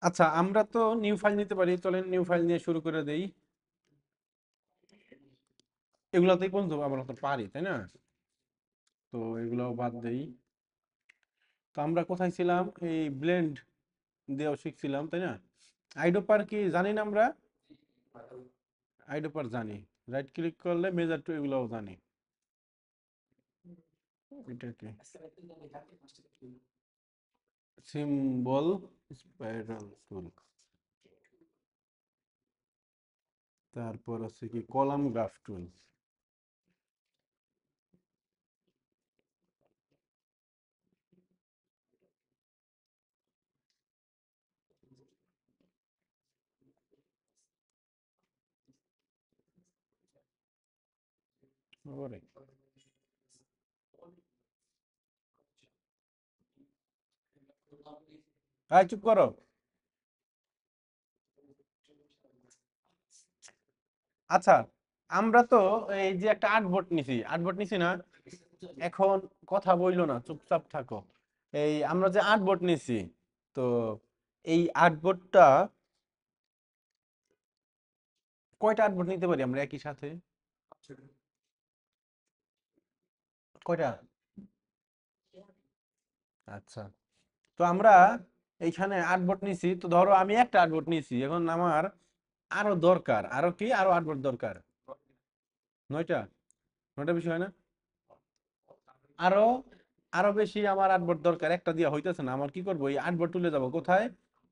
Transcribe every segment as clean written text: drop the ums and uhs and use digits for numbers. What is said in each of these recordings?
আচ্ছা, আমরা তো নিউ ফাইল নিতে পারি। চলেন নিউ ফাইল নিয়ে শুরু করে দেই। এগুলাতেই পর্যন্ত আমরা তো পারি, তাই না? তো এগুলাও বাদ দেই। তো আমরা কোথায় ছিলাম? এই ব্লেন্ড দিয়েও শিখছিলাম, তাই না? আইডোপার কি জানি না আমরা? আইডোপার জানি। রাইট ক্লিক করলে মেজার টু এগুলাও জানি। এটা কি? সিম্বল স্পাইরাল টুল। তারপর আছে কি কলাম গ্রাফ টুল। চুপ করো। আচ্ছা, আমরা তো এই যে একটা আর্টবোর্ড নিছি না? এখন কথা বইলো না, চুপচাপ থাকো। এই আমরা যে আর্টবোর্ড নিছি, তো এই আর্টবোর্ডটা কয়টা আর্টবোর্ড নিতে পারি আমরা একই সাথে? কয়টা? আচ্ছা, তো আমরা এইখানে আর্টবোর্ড নিছি, তো ধরো আমি একটা আর্টবোর্ড নিছি, এখন আমার আরো দরকার, আরো কি আরো আর্টবোর্ড দরকার? 9টা। 9টা বেশি হয় না? আরো আরো বেশি আমার আর্টবোর্ড দরকার, একটা দিয়া হইতেছে না। আমার কি করবো? এই আর্টবোর্ড টুলে যাব কোথায়?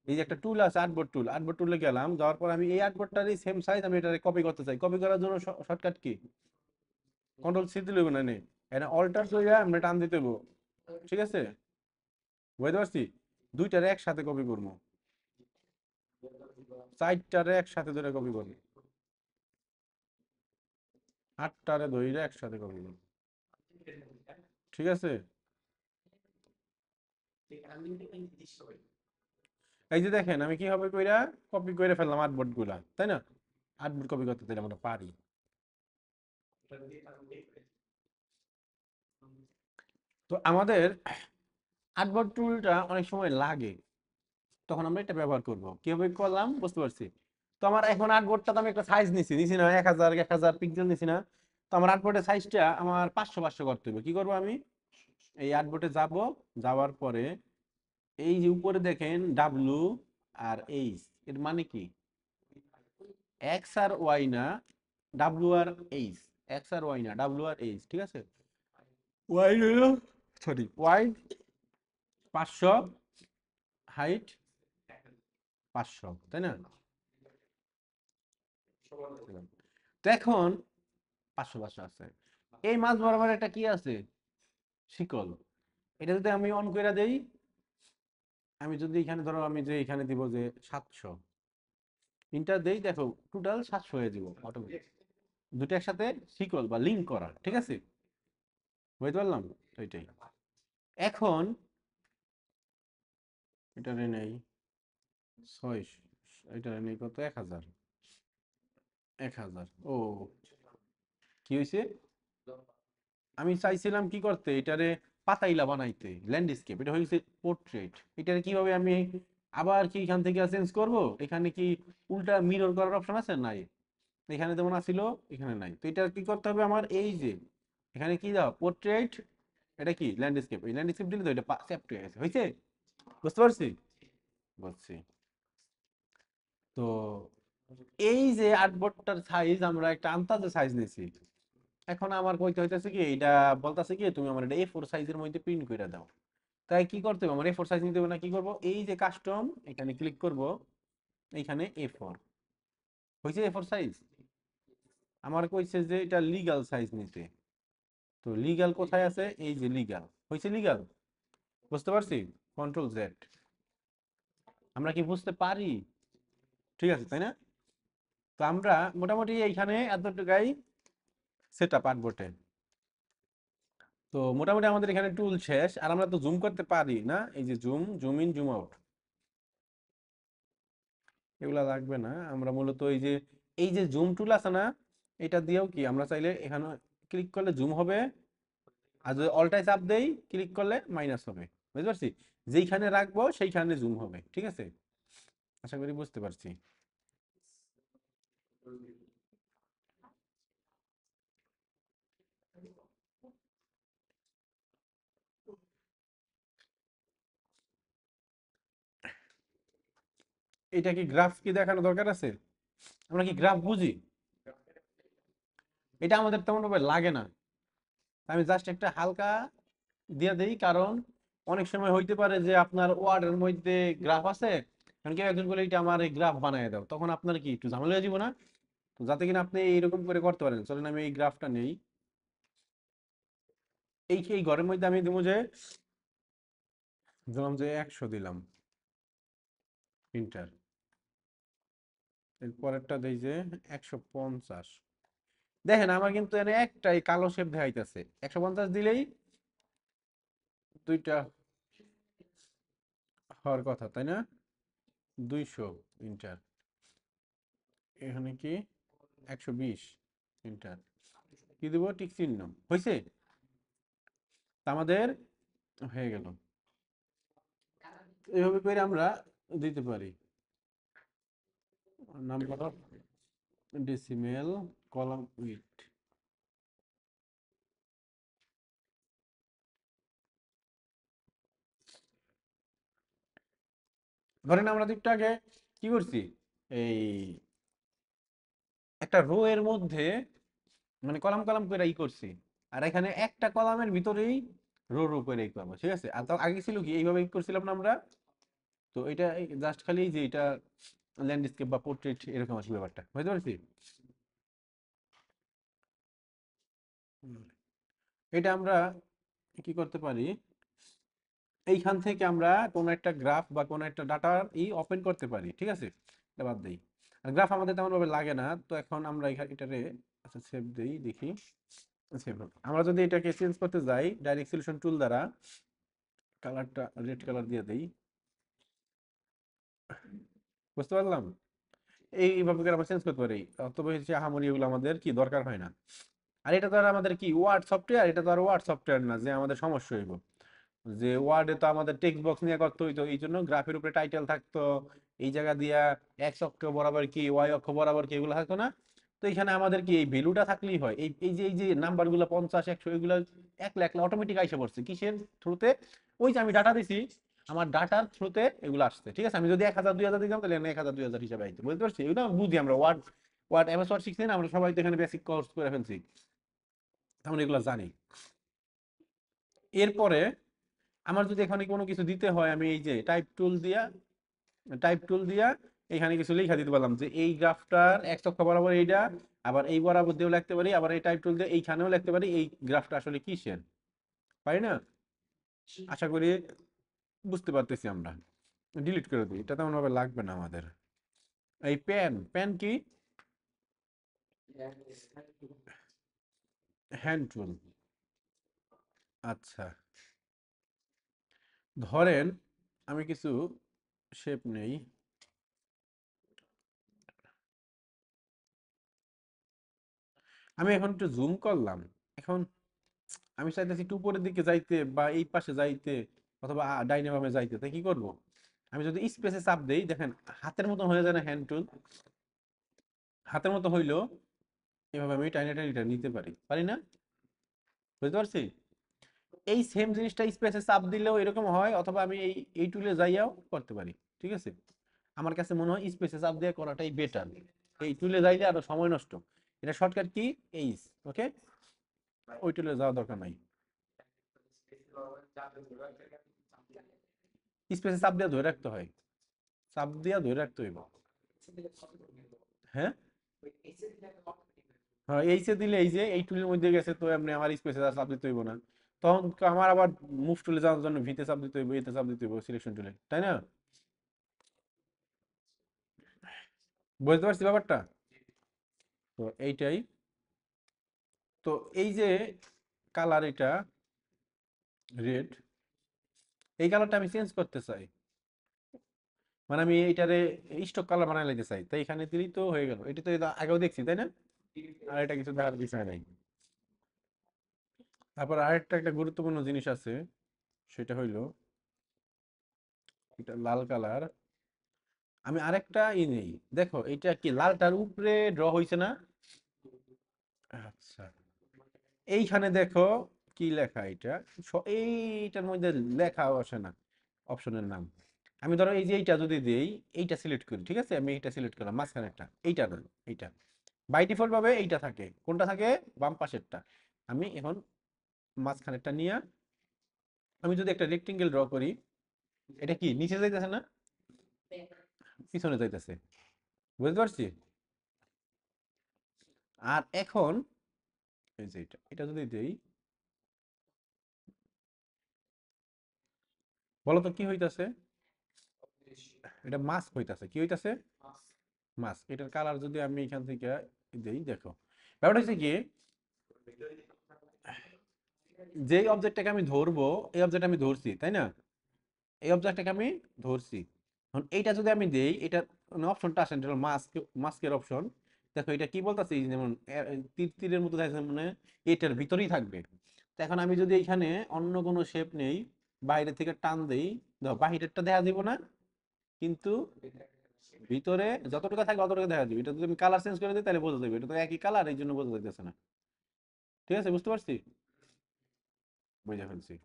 এই যে একটা টুল আছে আর্টবোর্ড টুলে গেলাম, যাওয়ার পর আমি এই আর্টবোর্ডটারই সেম সাইজ আমি এটা কপি করতে চাই। কপি করার জন্য শর্টকাট কি? কন্ট্রোল সি দিলে হবে না নে, এটা অল্টার করে আমরা টান দিতে হইব। ঠিক আছে, বুঝতে পারছি। দুইটারে একসাথে কপি করবো, চারটারে একসাথে ধরে কপি করবো, আটটারে ধরে একসাথে কপি করবো। ঠিক আছে, এই যে দেখেন আমি কিভাবে কইরা কপি করে ফেললাম আর্টবোর্ড গুলা, তাই না? আর্টবোর্ড কপি করতে দিলে আমরা পারি। তো আমাদের আর্টবোর্ড টুলটা অনেক সময় লাগে, তখন আমরা এটা ব্যবহার করব। কিভাবে করলাম বুঝতে পারছি। তো আমার এখন আর্টবোর্ডটা তো আমি একটা সাইজ নিছি না, 1000 পিক্সেল নিছি না? তো আমার আর্টবোর্ডের সাইজটা আমার 500 করতে হবে। কি করব আমি? এই আর্টবোর্ডে যাব, যাওয়ার পরে এই যে উপরে দেখেন ডাব্লু আর এইচ, এর মানে কি? এক্স আর ওয়াই না, ডাব্লু আর এইচ। এক্স আর ওয়াই না, ডাব্লু আর এইচ, ঠিক আছে? ওয়াই হলো, সরি, ওয়াই 500, হাইট 500, তাই না? তো এখন 500 আছে। এই মাছ বরাবর একটা কি আছে? শিকল। এটা যদি আমি অন করে দেই, আমি যদি এখানে ধরো আমি যে এখানে দিব যে 700, ইন্টার দেই, দেখো টোটাল 700 হয়ে যাব অটোমেটিক। দুটো একসাথে শিকল বা লিংক করা, ঠিক আছে? বুঝতে পারলাম। তো এটাই। এখন এটারে নেই 600, এটারে নেই কত? 1000। 1000, ও কি হয়েছে? আমি চাইছিলাম কি করতে, এটারে পাতাইলা বানাইতে, ল্যান্ডস্কেপ। এটা হয়েছে পোর্ট্রেট। এটারে কিভাবে আমি আবার কি এখান থেকে চেঞ্জ করব? এখানে কি উল্টা মিরর করার অপশন আছে? নাই। এখানে যেমন আছিল, এখানে নাই। তো এটা কি করতে হবে আমার? এই যে এখানে কি দাও, পোর্ট্রেট, এটা কি ল্যান্ডস্কেপ। এই ল্যান্ডস্কেপ দিলে তো এটা সেভড হয়ে গেছে, হয়েছে? বুঝতে পারছি, বুঝছি। তো এই যে আর্টবোর্ডটার সাইজ আমরা একটা আন্দাজে সাইজ নিয়েছি। এখন আমার কইতে হইতেছে কি, এটা বলতাছে কি তুমি আমার এটা A4 সাইজের মধ্যে প্রিন্ট করে দাও। তাই কি করতে হবে? আমার A4 সাইজ নিতে হবে না, কি করব? এই যে কাস্টম, এখানে ক্লিক করব, এইখানে A4 হইছে। A4 সাইজ আমার কইছে যে এটা লিগ্যাল সাইজ নিতে। তো লিগ্যাল কোথায় আছে? এই যে লিগ্যাল, হইছে লিগ্যাল। বুঝতে পারছি। Control Z. আমরা কি বুঝতে পারি? ঠিক আছে, তাই না? তো আমরা মোটামুটি এইখানে এতটুকাই সেট আপ আর্টবোর্ডে। তো মোটামুটি আমাদের এখানে টুল শেষ। আর আমরা তো জুম করতে পারি না, এই যে zoom, zoom in, zoom out, এগুলা লাগবে না। আমরা মূলত এই যে জুম টুল আছে না, এটা দিয়েও কি আমরা চাইলে এখানে ক্লিক করলে জুম হবে, আর যদি অল্টায় চাপ দেই ক্লিক করলে মাইনাস হবে। বুঝতে পারছি। যেইখানে রাখবো সেইখানে জুম হবে, ঠিক আছে? আশা করি বুঝতে পারছি। এটা কি গ্রাফ কি দেখানো দরকার আছে? আমরা কি গ্রাফ বুঝি? এটা আমাদের তেমন ভাবে লাগে না। আমি জাস্ট একটা হালকা দিয়ে দেই, কারণ অনেক সময় হইতে পারে যে আপনার ওয়ার্ডের মধ্যে গ্রাফ আছে, কারণ কেউ একজন বলে এটা আমার এই গ্রাফ বানায় দাও, তখন আপনার কি একটু ঝামেলা হয়ে যাবে না? তো যাতে কিনা আপনি এইরকম করে করতে পারেন, চলেন আমি এই গ্রাফটা নেই। এই ঘরের মধ্যে আমি দিব যে, দিলাম যে 100 দিলাম প্রিন্টার। এর পরেরটা দেই যে 150। দেখেন আমার কিন্তু এখানে একটাই কালো শেপ দেখাইতেছে, 150 দিলেই দুইটা হওয়ার কথা, তাই না? 200 ইন্টার। এখানে কি 120 ইন্টার। কি দিব? টিক চিহ্ন। হয়েছে? তা আমাদের হয়ে গেল। এভাবে করে আমরা দিতে পারি number of decimal column with. ধরেন আমরা তো একটু আগে কি করছি, এই একটা রো এর মধ্যে মানে কলাম কলাম করে ই করছি, আর এখানে একটা কলামের ভিতরেই রো রো করে ই করবো, ঠিক আছে? আর তার আগে ছিল কি, এইভাবে ই করছিলাম না আমরা। তো এটা জাস্ট খালি যে এটা ল্যান্ডস্কেপ বা পোর্ট্রেট এরকম আছে ব্যাপারটা, বুঝতে পারছি? হুম। এটা আমরা কি করতে পারি, এইখান থেকে আমরা কোনো একটা গ্রাফ বা কোনো একটা ডাটা ওপেন করতে পারি, ঠিক আছে? এটা বাদ দেই। আর গ্রাফ আমাদের তেমন ভাবে লাগে না, তো এখন আমরা এটারে আচ্ছা সেভ দেই, দেখি সেভ। আমরা যদি এটাকে চেঞ্জ করতে যাই ডাইরেক্ট সলিউশন টুল দ্বারা, কালারটা রেড কালার দিয়ে দেই, বুঝতে পারলাম? এইভাবে করে আমরা চেঞ্জ করতে পারি। তবে হচ্ছে আহামরি এগুলো আমাদের কি দরকার হয় না। আর এটা তো আর আমাদের কি ওয়ার্ড সফটওয়্যার, এটা তো আর ওয়ার্ড সফটওয়্যার না যে আমাদের সমস্যা হইব। যে ওয়ার্ডে তো আমাদের টেক্সট বক্স নিয়ে করতে হইতো, এই জন্য গ্রাফের উপরে টাইটেল থাকতো, এই জায়গা দিয়া এক্স অক্ষ বরাবর কি ওয়াই অক্ষ বরাবর কি এগুলো থাকতো না। তো এখানে আমাদের কি এই ভ্যালুটা থাকলেই হয়, এই যে নাম্বার গুলো 50 100 এগুলো একলা একলা অটোমেটিক আইসা পড়ছে কিসের থ্রুতে? ওই যে আমি ডাটা দিছি, আমার ডাটার থ্রুতে এগুলো আসছে, ঠিক আছে? আমি যদি 1000 2000 দিতাম তাহলে 1000 2000 হিসাবে আইতো, বুঝতে পারছি? এগুলো বুঝি আমরা ওয়ার্ড, এমএস ওয়ার্ড শিখছি না আমরা সবাই, তো এখানে বেসিক কোর্স করে ফেলছি, আমরা এগুলো জানি। এরপরে আমার যদি এখানে কোনো কিছু দিতে হয়, আমি এই যে টাইপ টুল দিয়া এখানে কিছু লেখা দিতে পারলাম যে এই গ্রাফটার এক্স অক্ষ বরাবর এইটা, আবার এই বরাবর দিয়েও লিখতে পারি, আবার এই টাইপ টুল দিয়ে এইখানেও লিখতে পারি এই গ্রাফটা আসলে কিসের, পারি না? আশা করি বুঝতে পারতেছি আমরা। ডিলিট করে দিই, এটা তেমন ভাবে লাগবে না আমাদের। এই পেন, পেন কি? হ্যান্ড টুল। আচ্ছা, ধরেন আমি কিছু শেপ নেই, আমি এখন একটু জুম করলাম। এখন আমি চাইতেছি একটু উপরের দিকে যাইতে বা এই পাশে যাইতে, অথবা ডাইনে বামে যাইতে, তাই কি করব? আমি যদি স্পেসে চাপ দেই, দেখেন হাতের মতন হয়ে যায় না হ্যান্ড টুল? হাতের মতো হইলো এভাবে আমি টাইনে টাইনে এটা নিতে পারি, পারি না? বুঝতে পারছি? এই সেম জিনিসটা স্পেসে চাপ দিলেও এরকম হয়, অথবা আমি এই টুলে যাইয়াও করতে পারি, ঠিক আছে? আমার কাছে মনে হয় স্পেসে চাপ দিয়ে করাটাই বেটার, এই টুলে যাইলে আরো সময় নষ্ট। এটা শর্টকাট কি? এইচ, ওকে, ওই টুলে যাওয়ার দরকার নাই। স্পেসে চাপ দিয়ে ধরে রাখতে হয়, চাপ দিয়া ধরে রাখতে হইব। হ্যাঁ, হ্যাঁ এইচে দিলে এই যে এই টুলের মধ্যে গেছে, তো এমনি আমার স্পেসে চাপ দিতে হইব না। তখন তো আমার আবার মুভ টুলে যাওয়ার জন্য ভিতে চাপ দিতে হইব, এতে চাপ দিতে হইব সিলেকশন টুলে, তাই না? বুঝতে পারছি ব্যাপারটা? তো এইটাই। তো এই যে কালার, এটা রেড, এই কালারটা আমি চেঞ্জ করতে চাই, মানে আমি এইটারে স্টক কালার বানাই লাইতে চাই, তাই এখানে দিলেই তো হয়ে গেল। এটা তো আগেও দেখছি, তাই না? আর এটা কিছু দেখার বিষয় নাই। তারপর আরেকটা একটা গুরুত্বপূর্ণ জিনিস আছে, সেটা হইলো এটা লাল কালার। আমি আরেকটা নেই, দেখো এটা কি লালটার উপরে ড্র হয়েছে না? আচ্ছা, এইখানে দেখো কি লেখা এটা, এইটার মধ্যে লেখা আসে না অপশনের নাম। আমি ধরো এই যে এইটা যদি দেই, এইটা সিলেক্ট করি, ঠিক আছে, আমি এইটা সিলেক্ট করলাম, মাঝখানেরটা, এইটা না, এইটা বাই ডিফল্ট ভাবে এইটা থাকে, কোনটা থাকে, বাম পাশেরটা। আমি এখন মাঝখানেরটা নিয়ে আমি যদি একটা রেক্টেঙ্গেল ড্র করি, এটা কি নিচে যাইতেছে না, পিছনে যাইতেছে, বুঝতে পারছি? আর এখন এই যে এটা, এটা যদি দেই, বলো তো কি হইতাছে? এটা মাস্ক হইতাছে, কি হইতাছে? মাস্ক। এটার কালার যদি আমি এখান থেকে দেই, দেখো ব্যাপারটা হচ্ছে কি, যেই অবজেক্টটাকে আমি ধরবো, এই অবজেক্ট আমি ধরছি তাই না, এই অবজেক্টটাকে আমি ধরছি, এখন এইটা যদি আমি দেই, এটা অপশনটা আসেন, এটা মাস্ক, মাস্কের অপশন। দেখো এটা কি বলতেছে, যেমন তীর তীরের মতো থাকছে, মানে এটার ভিতরেই থাকবে। তো এখন আমি যদি এখানে অন্য কোনো শেপ নেই, বাইরে থেকে টান দেই, দেখো বাহিরেরটা দেখা দিব না, কিন্তু ভিতরে যতটুকু থাকে অতটুকু দেখা যাবে। এটা যদি আমি কালার চেঞ্জ করে দিই তাহলে বোঝা যাবে, এটা তো একই কালার, এই জন্য বোঝা যাইতেছে না। ঠিক আছে, বুঝতে পারছি, বুঝে ফেলছি।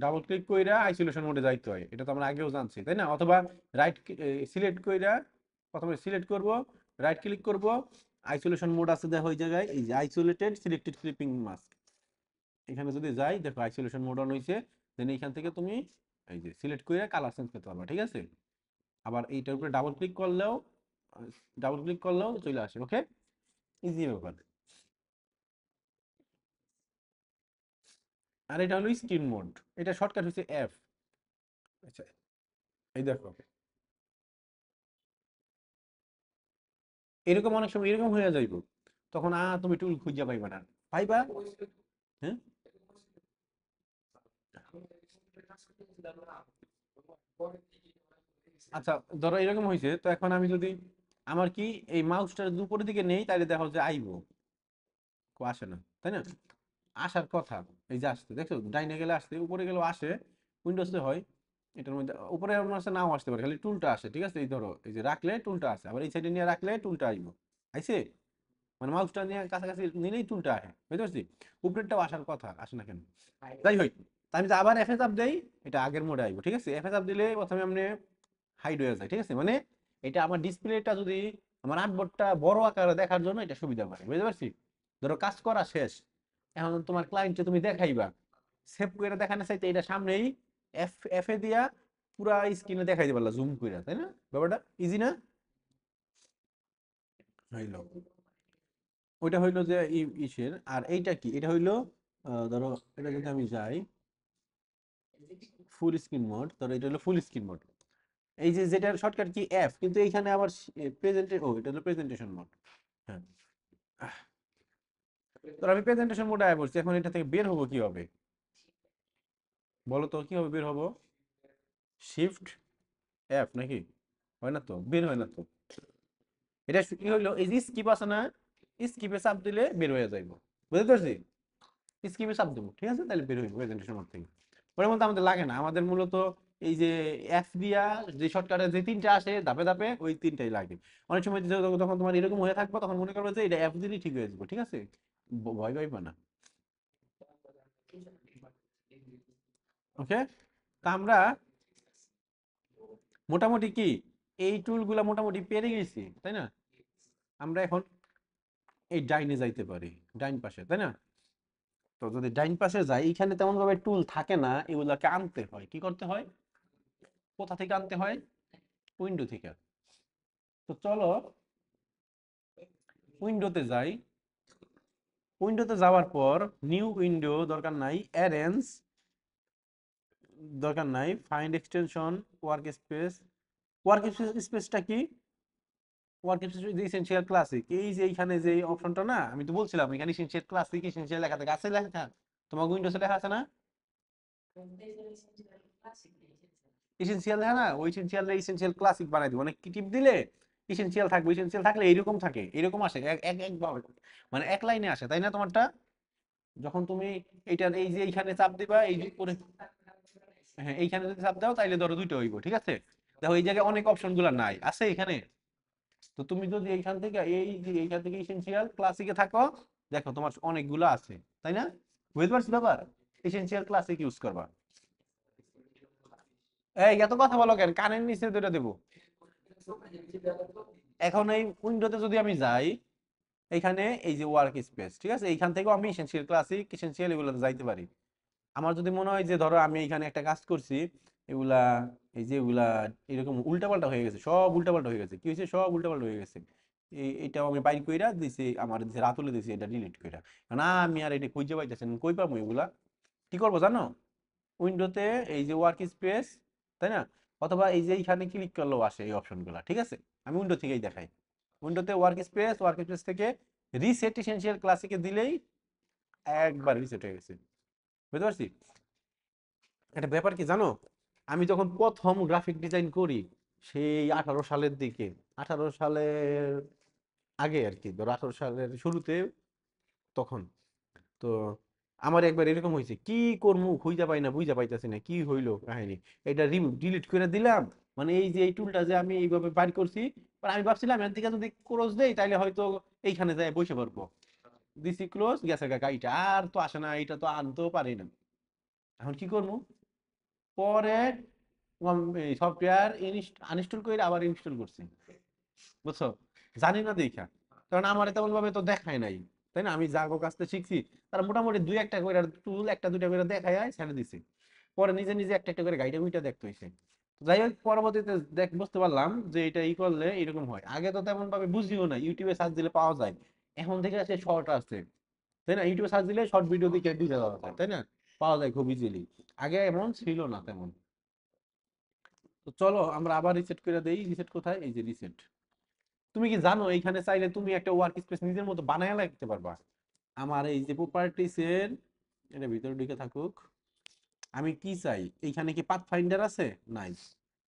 ডাবল ক্লিক কইরা আইসোলেশন মোডে যাইতে হয়, এটা তো আমরা আগেও জানছি তাই না, অথবা রাইট সিলেক্ট কইরা, প্রথমে সিলেক্ট করব, রাইট ক্লিক করব, আইসোলেশন মোড আছে দেখো ওই জায়গায়, এই যে আইসোলেটেড সিলেক্টেড ক্লিপিং মাস্ক, এখানে যদি যাই দেখো আইসোলেশন মোড অন হইছে। দেন এইখান থেকে তুমি এই যে সিলেক্ট কইরা কালার চেঞ্জ করতে পারবা, ঠিক আছে। আবার এইটার উপরে ডাবল ক্লিক করলেও চলে আসে, ওকে, ইজি ব্যাপার। আর এটা হলো স্ক্রিন মোড, এটা শর্টকাট হচ্ছে এফ। আচ্ছা, এই দেখো এরকম অনেক সময় এরকম হয়ে যাইব, তখন তুমি টুল খুঁজে পাইবা না, পাইবা, হ্যাঁ। আচ্ছা, ধরো এরকম হয়েছে, তো এখন আমি যদি আমার কি এই মাউসটা যদি উপরের দিকে নেই, তাহলে দেখো যে আইবো, আসে না তাই না, আসার কথা, এই যে আসতে দেখছো, ডাইনে গেলে আসতে, উপরে গেলেও আসে, উইন্ডোজে হয়, এটার মধ্যে উপরে আমার কাছে নাও আসতে পারে, খালি টুলটা আসে, ঠিক আছে, এই ধরো এই যে রাখলে টুলটা আসে, আবার এই সাইডে নিয়ে রাখলে টুলটা আইবো, আইছে, মানে মাউসটা নিয়ে কাছাকাছি নিলেই টুলটা আসে, বুঝতে পারছি, উপরেরটাও আসার কথা, আসে না কেন? যাই হোক, তা আমি যদি আবার এফএস আপ দেই, এটা আগের মোডে আইবো, ঠিক আছে, এফএস আপ দিলে প্রথমে আপনি হাইড হয়ে যায়, ঠিক আছে, মানে এটা আমার ডিসপ্লেটা যদি, আমার আর্টবোর্ডটা বড় আকারে দেখার জন্য এটা সুবিধা করে, বুঝতে পারছি। ধরো কাজ করা শেষ, এখন তোমার ক্লায়েন্টকে তুমি দেখাইবা, সেভ করে দেখানো চাইতে এটা সামনেই এফ এফ এ দিয়া পুরা স্ক্রিনে দেখাই দিবা জুম করে, তাই না, ব্যাপারটা ইজি না? হইলো, ওইটা হইলো যে ইসের, আর এইটা কি, এটা হইলো ধরো এটা যদি আমি যাই ফুল স্ক্রিন মোড, ধরো এটা হলো ফুল স্ক্রিন মোড, এই যে যেটার শর্টকাট কি এফ, কিন্তু এইখানে আবার প্রেজেন্টে, ও এটা হলো প্রেজেন্টেশন মোড, হ্যাঁ। তো আমি প্রেজেন্টেশন মোডে আয় পড়ছি, এখন এটা থেকে বের হবো কি হবে, বলো তো কিভাবে বের হবো? শিফট এফ নাকি? হয় না তো, বের হয় না তো, এটা কি হইলো, এই যে স্কিপ আছে না, স্কিপে চাপ দিলে বের হয়ে যাইবো, বুঝতে পারছি, স্কিপে চাপ দেবো, ঠিক আছে, তাহলে বের হইব প্রেজেন্টেশন মোড থেকে। ওর মধ্যে আমাদের লাগে না, আমাদের মূলত এই যে এফ দিয়া যে শর্টকাটে যে তিনটা আসে ধাপে ধাপে, ওই তিনটাই লাগে। অনেক সময় যখন তোমার এরকম হয়ে থাকবে, তখন মনে করবে যে এটা এফ দিলেই ঠিক হয়ে যাবে, ঠিক আছে, ভয় পাইবা না, ওকে। তা আমরা মোটামুটি কি এই টুলগুলা মোটামুটি পেরে গেছি তাই না, আমরা এখন এই ডাইনে যাইতে পারি, ডাইন পাশে তাই না। তো যদি ডাইন পাশে যাই, এখানে তেমন ভাবে টুল থাকে না, এগুলাকে আনতে হয়, কি করতে হয়, কোথা থেকে আনতে হয়, উইন্ডো থেকে। তো চলো উইন্ডোতে যাই, উইন্ডোতে যাওয়ার পর নিউ উইন্ডো দরকার নাই, অ্যারেঞ্জ দরকার নাই, find extension, work space, work স্পেসটা কি, ওয়ার্ক স্পেস এসেনশিয়াল ক্লাসিক, এই যে এইখানে যে অপশনটা না, আমি তো বলছিলাম এখানে এসেনশিয়াল ক্লাসিক, এসেনশিয়াল লেখা থাকে, আছে লেখা, তোমার উইন্ডোজে লেখা আছে না, এসেনশিয়াল লেখা না, ওই এসেনশিয়াল এসেনশিয়াল ক্লাসিক বানাই দিব, মানে কি টিপ দিলে এসেনশিয়াল থাকবে, এসেনশিয়াল থাকলে এইরকম থাকে, এরকম আসে, এক এক এক ভাবে, মানে এক লাইনে আসে, তাই না তোমারটা, যখন তুমি এইটার এই যে এইখানে চাপ দিবা, এই যে করে, হ্যাঁ এইখানে যদি চাপ দাও তাইলে ধরো দুইটা হইব, ঠিক আছে। দেখো এই জায়গায় অনেক অপশন গুলা নাই আছে এখানে। তো তুমি যদি এইখান থেকে এই যে এইখান থেকে এসেনশিয়াল ক্লাসিকে থাকো, দেখো তোমার অনেকগুলো আছে, তাই না? বুঝতে পারছি ব্যাপার। এসেনশিয়াল ক্লাসিক ইউজ করবা। এই এত কথা বলো কেন, কানের নিচে দুটো দেবো। এখন এই উইন্ডোতে যদি আমি যাই, এখানে এই যে ওয়ার্ক স্পেস, ঠিক আছে, এইখান থেকেও আমি এসেনশিয়াল ক্লাসিক এসেনশিয়াল এগুলোতে যাইতে পারি। আমার যদি মনে হয় যে ধরো আমি এখানে একটা কাজ করছি, এগুলা এই যে এগুলা এরকম উল্টাপাল্টা হয়ে গেছে, সব উল্টাপাল্টা হয়ে গেছে, কি হয়েছে, সব উল্টাপাল্টা হয়ে গেছে। এটাও আমি বাইর কইরা দিছি, আমার দিছে রাতুলে দিছি, এটা ডিলিট কইরা। না আমি আর এটা খুঁজে পাইতেছি না, কই পাবো এগুলা। কি করবো জানো, উইন্ডোতে এই যে ওয়ার্ক স্পেস, তাই না, অথবা এই যে এইখানে ক্লিক করলেও আসে এই অপশনগুলা, ঠিক আছে। আমি উইন্ডো থেকেই দেখাই। উইন্ডোতে ওয়ার্ক স্পেস থেকে রিসেট এসেনশিয়াল ক্লাসিকে দিলেই একবার রিসেট হয়ে গেছে। বুঝতে পারছি। একটা ব্যাপার কি জানো, আমি যখন প্রথম গ্রাফিক ডিজাইন করি, সেই 18 সালের দিকে, 18 সালের আগে আর কি, ধরো 18 সালের শুরুতে, তখন তো আমার একবার এরকম হয়েছে, কি করবো খুঁজা পাই না, বুঝা পাইতেছি না কি হইলো কাহিনী। এটা ডিলিট করে দিলাম, মানে এই যে এই টুলটা যে আমি এইভাবে বাইর করছি, আমি ভাবছিলাম এর থেকে যদি ক্লোজ দেই তাইলে হয়তো এইখানে যায় বসে পড়বো। দিছি ক্লোজ, গেছে গা গাইটা আর তো আসে না, এটা তো আনতেও পারি না। এখন কি করবো, পরে সফটওয়্যার আনইনস্টল করে আবার ইনস্টল করছি, বুঝছো, জানি না দেখা, কারণ আমার তেমন ভাবে তো দেখায় নাই, তাই না, আমি যাগো কাজটা শিখছি, তারা মোটামুটি দুই একটা করে টুল একটা দুইটা করে দেখায় ছেড়ে দিছে। পরে নিজে নিজে একটা একটা করে গাইডা গুইটা দেখতে হয়েছে। যাই হোক পরবর্তীতে বুঝতে পারলাম যে এটা ই করলে এরকম হয়, আগে তো তেমন ভাবে বুঝিও না, ইউটিউবে সার্চ দিলে পাওয়া যায়। এখন থেকে আছে শর্ট আছে, তাই না, ইউটিউবে সার্চ দিলে শর্ট ভিডিও দিকে দিতে দেওয়া যায়, তাই না, পাওয়া যায় খুব ইজিলি। আগে এমন ছিল না তেমন। তো চলো আমরা আবার রিসেট করে দেই, রিসেট কোথায়, এই যে রিসেট। তুমি কি জানো এইখানে চাইলে তুমি একটা ওয়ার্ক স্পেস নিজের মতো বানায় রাখতে পারবা। আমার এই যে প্রপার্টিস এর, এটা ভিতরে ঢুকে থাকুক, আমি কি চাই, এইখানে কি পাথ ফাইন্ডার আছে, নাই,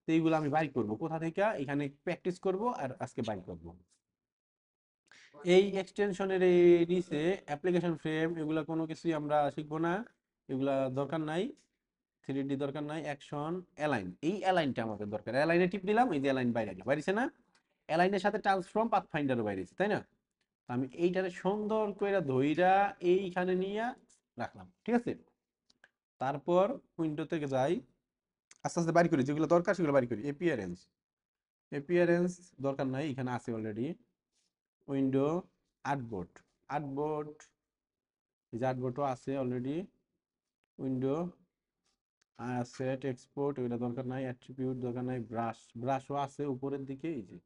তো এইগুলো আমি বাইর করব কোথা থেকে, এখানে প্র্যাকটিস করব আর আজকে বাইর করব। এই এক্সটেনশনের এই নিচে অ্যাপ্লিকেশন ফ্রেম এগুলা কোনো কিছুই আমরা শিখবো না, এগুলা দরকার নাই। 3D দরকার নাই, অ্যাকশন, অ্যালাইন, এই অ্যালাইনটা আমাদের দরকার, অ্যালাইনে টিপ দিলাম, এই যে অ্যালাইন বাইরে গেল, বাইরেছে না, অ্যালাইনের সাথে ট্রান্সফর্ম পাথ ফাইন্ডারও বাইরেছে, তাই না। তো আমি এইটারে সুন্দর করে ধইরা এইখানে নিয়ে রাখলাম, ঠিক আছে। তারপর উইন্ডো থেকে যাই, আস্তে আস্তে বাড়ি করি, যেগুলো দরকার সেগুলো বাড়ি করি। এপিয়ারেন্স, এপিয়ারেন্স দরকার নাই, এখানে আছে অলরেডি। উইন্ডো, আর্টবোর্ড, আর্টবোর্ড, এই যে আর্টবোর্ডও আছে অলরেডি। উইন্ডো, সেট এক্সপোর্ট এগুলো দরকার নাই, অ্যাট্রিবিউট দরকার নাই, ব্রাশ, ব্রাশও আছে উপরের দিকে, এই যে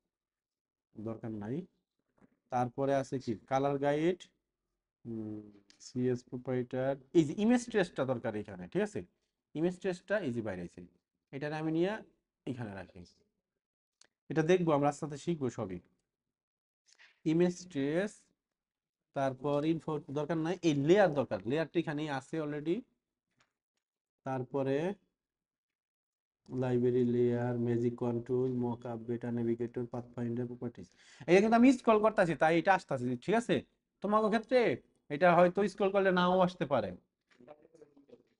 দরকার নাই। তারপরে আছে কি কালার গাইড, সিএস প্রোপাইটার, এই যে ইমেজ ট্রেসটা দরকার এখানে, ঠিক আছে। ইমেজ ট্রেসটা এই যে বাইরে আছে, এটা আমি নিয়ে এখানে রাখি। এটা দেখবো আমরা আস্তে আস্তে শিখবো সবই। ইমেজ ট্রেস, তারপর ইনফো দরকার নাই, এই লেয়ার দরকার, লেয়ারটা এখানে আছে অলরেডি। তারপরে library layer, magic control, mockup, বেটা নেভিগেটর, পাথফাইন্ডার, প্রপার্টিজ, এটা কিন্তু আমি স্ক্রল করতেছি তাই এটা আসতেছে, ঠিক আছে। তোমাদের ক্ষেত্রে এটা হয়তো স্ক্রল করলে নাও আসতে পারে।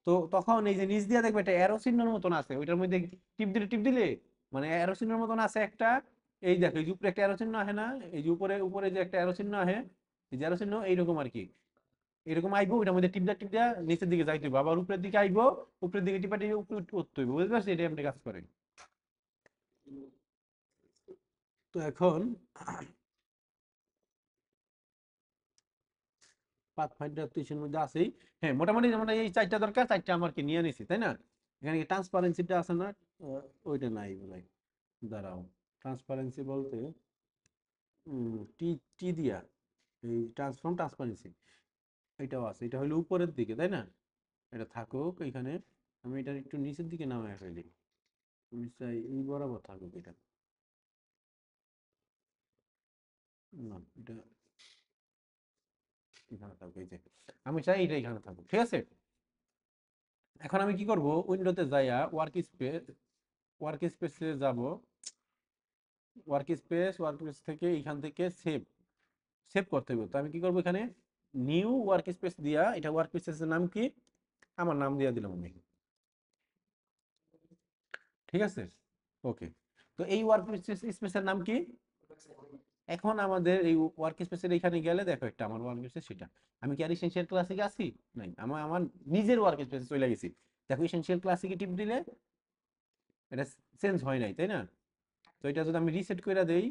তো তখন এই যে নিচ দিয়ে দেখবে একটা অ্যারো চিহ্নের মতন আছে, ওইটার মধ্যে টিপ দিলে মানে অ্যারো চিহ্নের মতন আছে একটা, এই দেখো এই যে উপরে একটা অ্যারো চিহ্ন আছে না, এই যে উপরে উপরে যে একটা অ্যারো চিহ্ন আছে, এই যে অ্যারো চিহ্ন এইরকম আর কি, এরকম আইবো, ওইটার মধ্যে টিপ দিয়া নিচের দিকে যাইতে হইব, আবার উপরের দিকে আইবো, উপরের দিকে টিপা টিপে উপরে উঠতে হইব, বুঝতে পারছি, এটা এমনি কাজ করে। তো এখন পাথফাইন্ডার তো ইসের মধ্যে আছেই। হ্যাঁ মোটামুটি যেমন এই চারটা দরকার, চারটা আমার কি নিয়ে নিছি, তাই না। এখানে কি ট্রান্সপারেন্সিটা আছে না, ওইটা নাই বলে, দাঁড়াও, ট্রান্সপারেন্সি বলতে টি টি দিয়া, এই ট্রান্সপারেন্সি এটাও আছে, এটা হলো উপরের দিকে, তাই না। এটা থাকুক এখানে, আমি এটা একটু নিচের দিকে নামায় ফেলি, আমি চাই এই বরাবর থাকুক এটা, না এটা এখানে থাকুক, এই যে আমি চাই এটা এখানে থাকুক, ঠিক আছে। এখন আমি কি করব, উইন্ডোতে যাইয়া ওয়ার্ক স্পেসে যাব, ওয়ার্ক স্পেস থেকে এখান থেকে সেভ, সেভ করতে হবে। তো আমি কি করব, এখানে নিউ ওয়ার্ক স্পেস দিয়া, এটা ওয়ার্ক স্পেসের নাম কি, আমার নাম দিয়া দিলাম আমি, ঠিক আছে, ওকে। তো এই ওয়ার্ক স্পেসের নাম কি? এখন আমাদের এই ওয়ার্ক স্পেসের এখানে গেলে দেখো একটা আমার ওয়ার্ক স্পেস সেটা, আমি কি আর এসেনশিয়াল ক্লাসিকে আছি? নাই, আমার আমার নিজের ওয়ার্ক স্পেসে চলে গেছি। দেখো এসেনশিয়াল ক্লাসিকে টিপ দিলে এটা চেঞ্জ হয় নাই, তাই না? তো এটা যদি আমি রিসেট করে দেই,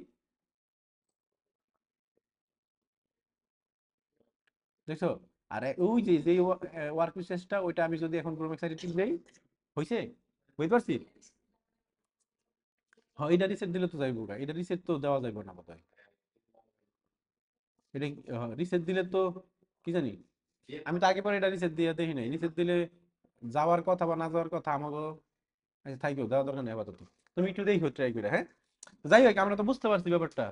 দেখছো? আর ওই যে যে ওয়ার্ক স্পেসটা ওইটা আমি যদি এখন ক্রোম এক্সাইটে টিপ দেই, হইছে? বুঝতে পারছি? হ্যাঁ, এটা রিসেট দিলে তো যাইবো গা, এটা রিসেট তো দেওয়া যাইবো না বোধহয়। এটা রিসেট দিলে তো কি জানি, আমি তো আগে পরে এটা রিসেট দিয়ে দেখি নাই। রিসেট দিলে যাওয়ার কথা বা না যাওয়ার কথা আমাকে, আচ্ছা থাকবেও, দেওয়া দরকার নেই আপাতত। তুমি একটু দেখো ট্রাই করে, হ্যাঁ? তো যাই হোক, আমরা তো বুঝতে পারছি ব্যাপারটা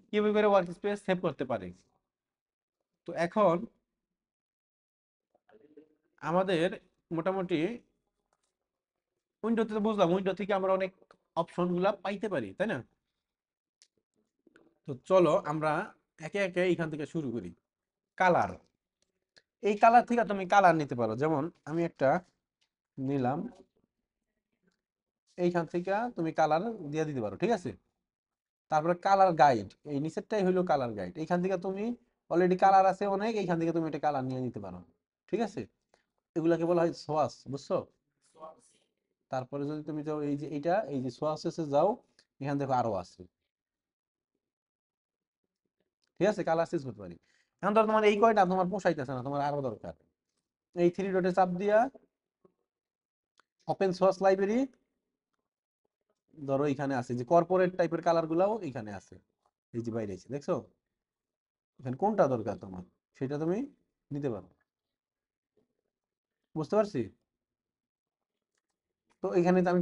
কিভাবে করে ওয়ার্ক স্পেস সেভ করতে পারে। তো এখন আমাদের মোটামুটি উইন্ডোতে তো বুঝলাম, উইন্ডো থেকে আমরা অনেক অপশন গুলা পাইতে পারি, তাই না? তো চলো আমরা একে একে এইখান থেকে শুরু করি। কালার, এই কালার থেকে তুমি কালার নিতে পারো, যেমন আমি একটা নিলাম, এইখান থেকে তুমি কালার দিয়ে দিতে পারো, ঠিক আছে? তারপরে কালার গাইড, এই নিচেরটাই হলো কালার গাইড। এইখান থেকে তুমি অলরেডি কালার আছে অনেক, এইখান থেকে তুমি এটা কালার নিয়ে নিতে পারো, ঠিক আছে? এগুলাকে বলা হয় সোয়াস, বুঝছো? তারপরে যদি তুমি যাও এই যে এইটা, এই যে সোয়াসেসে যাও, এখান দেখো আরো আছে, ঠিক আছে? কালার চেঞ্জ করতে পারি। এখন ধরো তোমার এই কয়টা তোমার পোষাইতেছে না, তোমার আরো দরকার, এই থ্রি ডটে চাপ দিয়া ওপেন সোর্স লাইব্রেরি, ধরো এখানে আছে যে কর্পোরেট টাইপের কালার গুলাও এখানে আছে, এই যে বাইরে আছে, দেখছো? এখানে কোনটা দরকার তোমার সেটা তুমি নিতে পারো, বুঝতে পারছি? তো এখানে তো আমি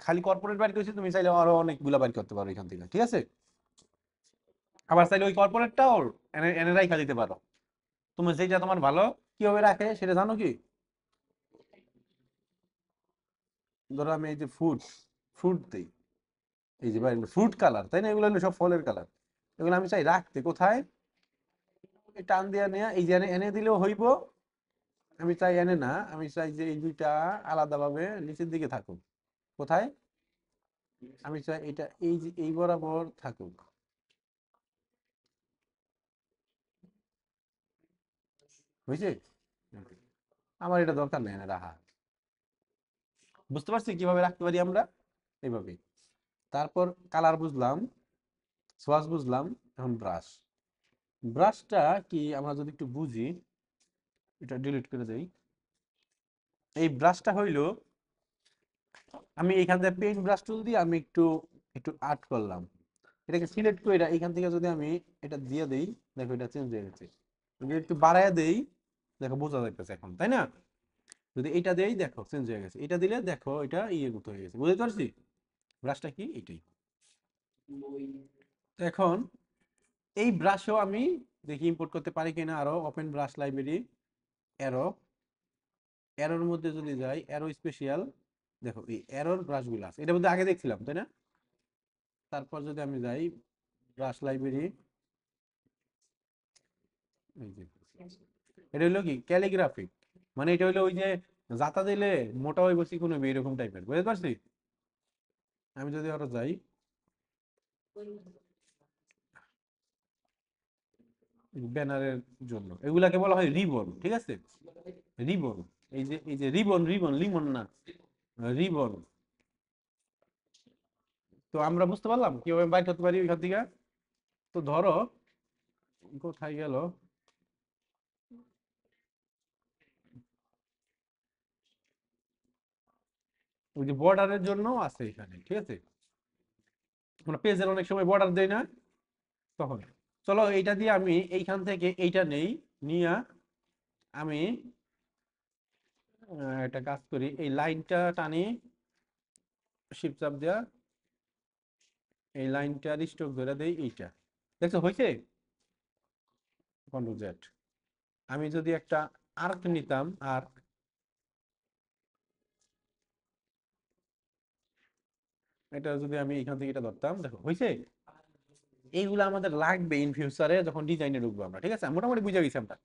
খালি কর্পোরেট বাইর করেছি, তুমি চাইলে আরো অনেকগুলা বাইর করতে পারো এখান থেকে, ঠিক আছে? আবার চাইলে ওই কর্পোরেটটাও এনে এনে রাখা দিতে পারো, তুমি যেটা তোমার ভালো। কিভাবে রাখে সেটা জানো কি? ধরো আমি এই যে ফুড, ফ্রুট দিই, এই যে বাইরে ফ্রুট কালার, তাই না? এগুলো হলো সব ফলের কালার। এগুলো আমি চাই রাখতে কোথায়, এই টান দিয়ে নিয়ে এই যে এনে এনে দিলেও হইব। আমি চাই এনে না, আমি চাই যে এই দুইটা আলাদাভাবে নিচের দিকে থাকুক। কোথায়? আমি চাই এটা এই যে এই বরাবর থাকুক, বুঝছি? আমার এটা দরকার নেই এনে রাখা। বুঝতে পারছি কিভাবে রাখতে পারি আমরা? এইভাবে। তারপর কালার বুঝলাম, সোয়াচ বুঝলাম, এখন ব্রাশ। ব্রাশটা কি আমরা যদি একটু বুঝি, এটা ডিলিট করে দেই। এই ব্রাশটা হইলো, আমি এখান থেকে পেইন্ট ব্রাশ টুল দিয়ে আমি একটু একটু আর্ট করলাম, এটাকে সিলেক্ট করে এটা এখান থেকে যদি আমি এটা দিয়ে দেই, দেখো এটা চেঞ্জ হয়ে গেছে। যদি একটু বাড়ায় দেই, দেখো বোঝা যাইতেছে এখন, তাই না? যদি এটা দেই দেখো চেঞ্জ হয়ে গেছে, এটা দিলে দেখো এটা ইয়ের মতো হয়ে গেছে, বুঝতে পারছি? ব্রাশটা কি এটাই। তো এখন এই ব্রাশও আমি দেখি ইম্পোর্ট করতে পারি কিনা, আরো ওপেন ব্রাশ লাইব্রেরি, অ্যারো, অ্যারোর মধ্যে যদি যাই, অ্যারো স্পেশাল, দেখো এই অ্যারোর ব্রাশগুলো আছে, এটার মধ্যে আগে দেখছিলাম, তাই না? তারপর যদি আমি যাই ব্রাশ লাইব্রেরি, এই যে এটা হলো কি ক্যালিগ্রাফিক, মানে এটা হলো ওই যে জাতা দিলে মোটা হইব চিকন হইবে এরকম টাইপের, বুঝতে পারছি? আমি যদি আরো যাই ব্যানারের জন্য, এগুলাকে বলা হয় রিবন, ঠিক আছে? রিবন, এই যে রিবন, রিবন লিমন না, রিবন। তো আমরা বুঝতে পারলাম কিভাবে বাইর করতে পারি ওইখান থেকে। তো ধরো কোথায় গেল, ওই যে বর্ডারের জন্য আছে এখানে, ঠিক আছে? আমরা পেজের অনেক সময় বর্ডার দেই না, তখন চলো এইটা দিয়ে আমি এইখান থেকে এইটা নেই, নিয়া আমি একটা কাজ করি, এই লাইনটা টানি, শিফট চাপ দেয়া এই লাইনটা স্ট্রোক ধরে দেই, এইটা দেখছো হয়েছে? Control Z. আমি যদি একটা আর্ক নিতাম, আর্ক, এটা যদি আমি এখান থেকে এটা ধরতাম, দেখো হয়েছে? এইগুলো আমাদের লাগবে ইন ফিউচারে যখন ডিজাইনে ঢুকবো আমরা, ঠিক আছে? মোটামুটি বুঝে গেছি আমরা,